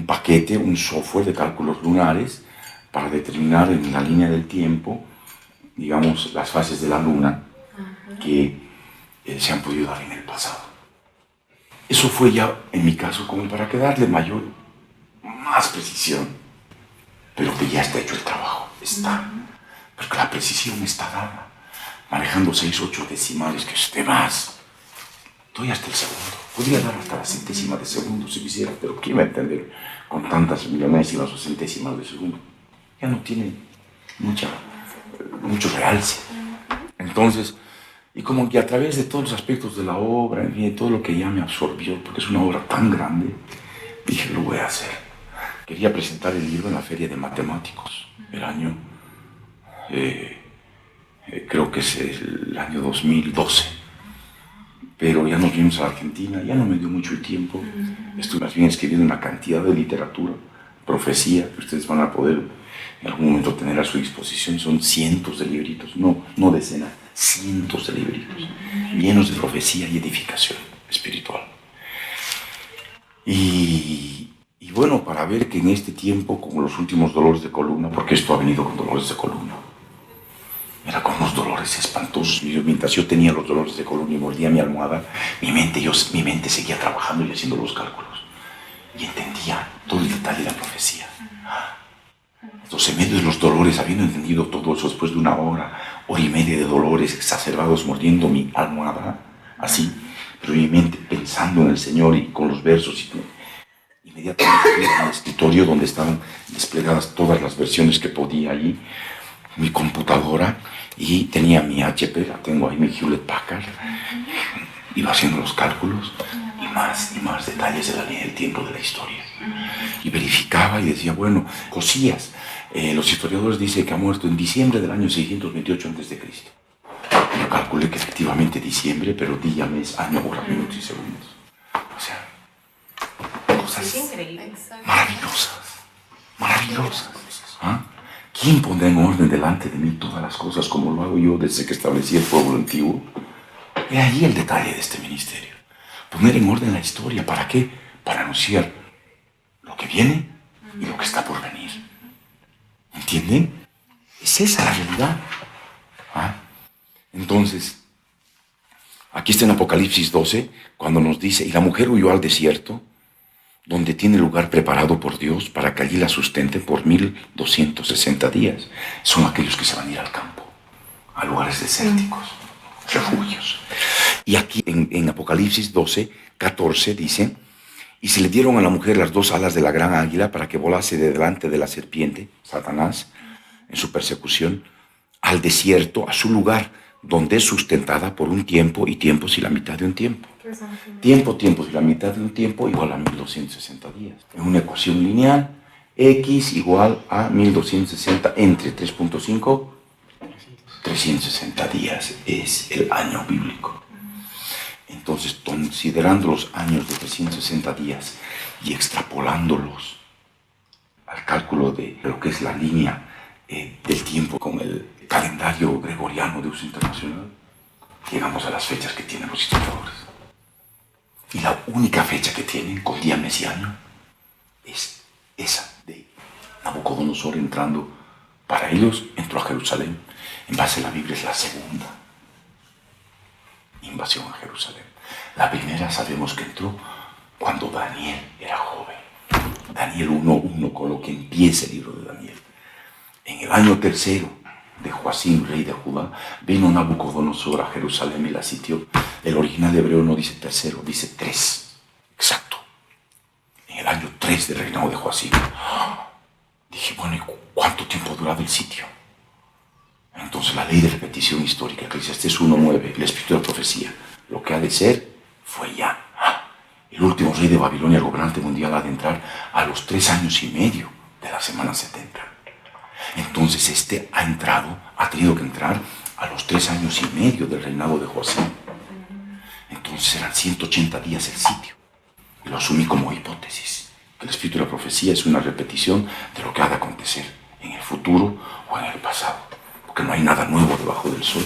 paquete, un software de cálculos lunares para determinar en la línea del tiempo, digamos, las fases de la luna que se han podido dar en el pasado. Eso fue ya, en mi caso, como para que darle más precisión, pero que ya está hecho el trabajo, está. Porque la precisión está dada, manejando 6, 8 decimales, que es de más. Doy hasta el segundo. Podría dar hasta la centésima de segundo si quisiera, pero ¿quién va a entender con tantas millonésimas o centésimas de segundo? Ya no tiene mucho realce. Entonces, y como que a través de todos los aspectos de la obra, en fin, de todo lo que ya me absorbió, porque es una obra tan grande, dije, lo voy a hacer. Quería presentar el libro en la Feria de Matemáticos, el año, creo que es el año 2012. Pero ya nos vimos a la Argentina, ya no me dio mucho el tiempo. Estoy más bien escribiendo una cantidad de literatura, profecía, que ustedes van a poder en algún momento tener a su disposición. Son cientos de libritos, no decenas, cientos de libritos, llenos de profecía y edificación espiritual. Y bueno, para ver que en este tiempo, como los últimos dolores de columna, porque esto ha venido con dolores de columna, era con unos dolores espantosos. Mientras yo tenía los dolores de columna y mordía mi almohada, mi mente seguía trabajando y haciendo los cálculos. Y entendía todo el detalle de la profecía. Entonces, en medio de los dolores, habiendo entendido todo eso, después de una hora y media de dolores exacerbados, mordiendo mi almohada, así, pero mi mente pensando en el Señor y con los versos, inmediatamente fui al escritorio donde estaban desplegadas todas las versiones que podía allí, mi computadora, y tenía mi HP, la tengo ahí, mi Hewlett Packard, iba haciendo los cálculos y más detalles de la línea del tiempo de la historia. Y verificaba y decía, bueno, Josías, los historiadores dicen que ha muerto en diciembre del año 628 a.C. Yo calculé que efectivamente diciembre, pero día, mes, año, hora, minutos y segundos. O sea, cosas maravillosas. ¿Ah? ¿Quién pondrá en orden delante de mí todas las cosas como lo hago yo desde que establecí el pueblo antiguo? He ahí el detalle de este ministerio. Poner en orden la historia. ¿Para qué? Para anunciar lo que viene y lo que está por venir. ¿Entienden? Es esa la realidad. ¿Ah? Entonces, aquí está en Apocalipsis 12, cuando nos dice, y la mujer huyó al desierto, donde tiene lugar preparado por Dios para que allí la sustenten por 1260 días. Son aquellos que se van a ir al campo, a lugares desérticos, refugios. Y aquí en Apocalipsis 12, 14 dice, y se le dieron a la mujer las 2 alas de la gran águila para que volase de delante de la serpiente, Satanás, en su persecución, al desierto, a su lugar, donde es sustentada por un tiempo y tiempos y la mitad de un tiempo. Tiempos y la mitad de un tiempo igual a 1260 días. En una ecuación lineal, x igual a 1260 entre 3.5, 360 días es el año bíblico. Entonces, considerando los años de 360 días y extrapolándolos al cálculo de lo que es la línea del tiempo con el calendario gregoriano de uso internacional, llegamos a las fechas que tienen los historiadores. Y la única fecha que tienen con día, mes y año es esa de Nabucodonosor entrando. Para ellos entró a Jerusalén. En base a la Biblia es la segunda invasión a Jerusalén. La primera sabemos que entró cuando Daniel era joven. Daniel 1:1, con lo que empieza el libro de Daniel. En el año tercero de Joacim, rey de Judá, vino Nabucodonosor a Jerusalén y la sitió. El original hebreo no dice tercero, dice 3. Exacto. En el año 3 del reinado de Joacim. Dije, bueno, ¿y cuánto tiempo ha durado el sitio? Entonces la ley de repetición histórica, Eclesiastés 1:9, el espíritu de la profecía, lo que ha de ser, fue ya. El último rey de Babilonia, el gobernante mundial, ha de entrar a los 3 años y medio de la semana 70. Entonces este ha tenido que entrar a los 3 años y medio del reinado de Joacim. Entonces eran 180 días el sitio. Y lo asumí como hipótesis, que el espíritu de la profecía es una repetición de lo que ha de acontecer en el futuro o en el pasado, porque no hay nada nuevo debajo del sol.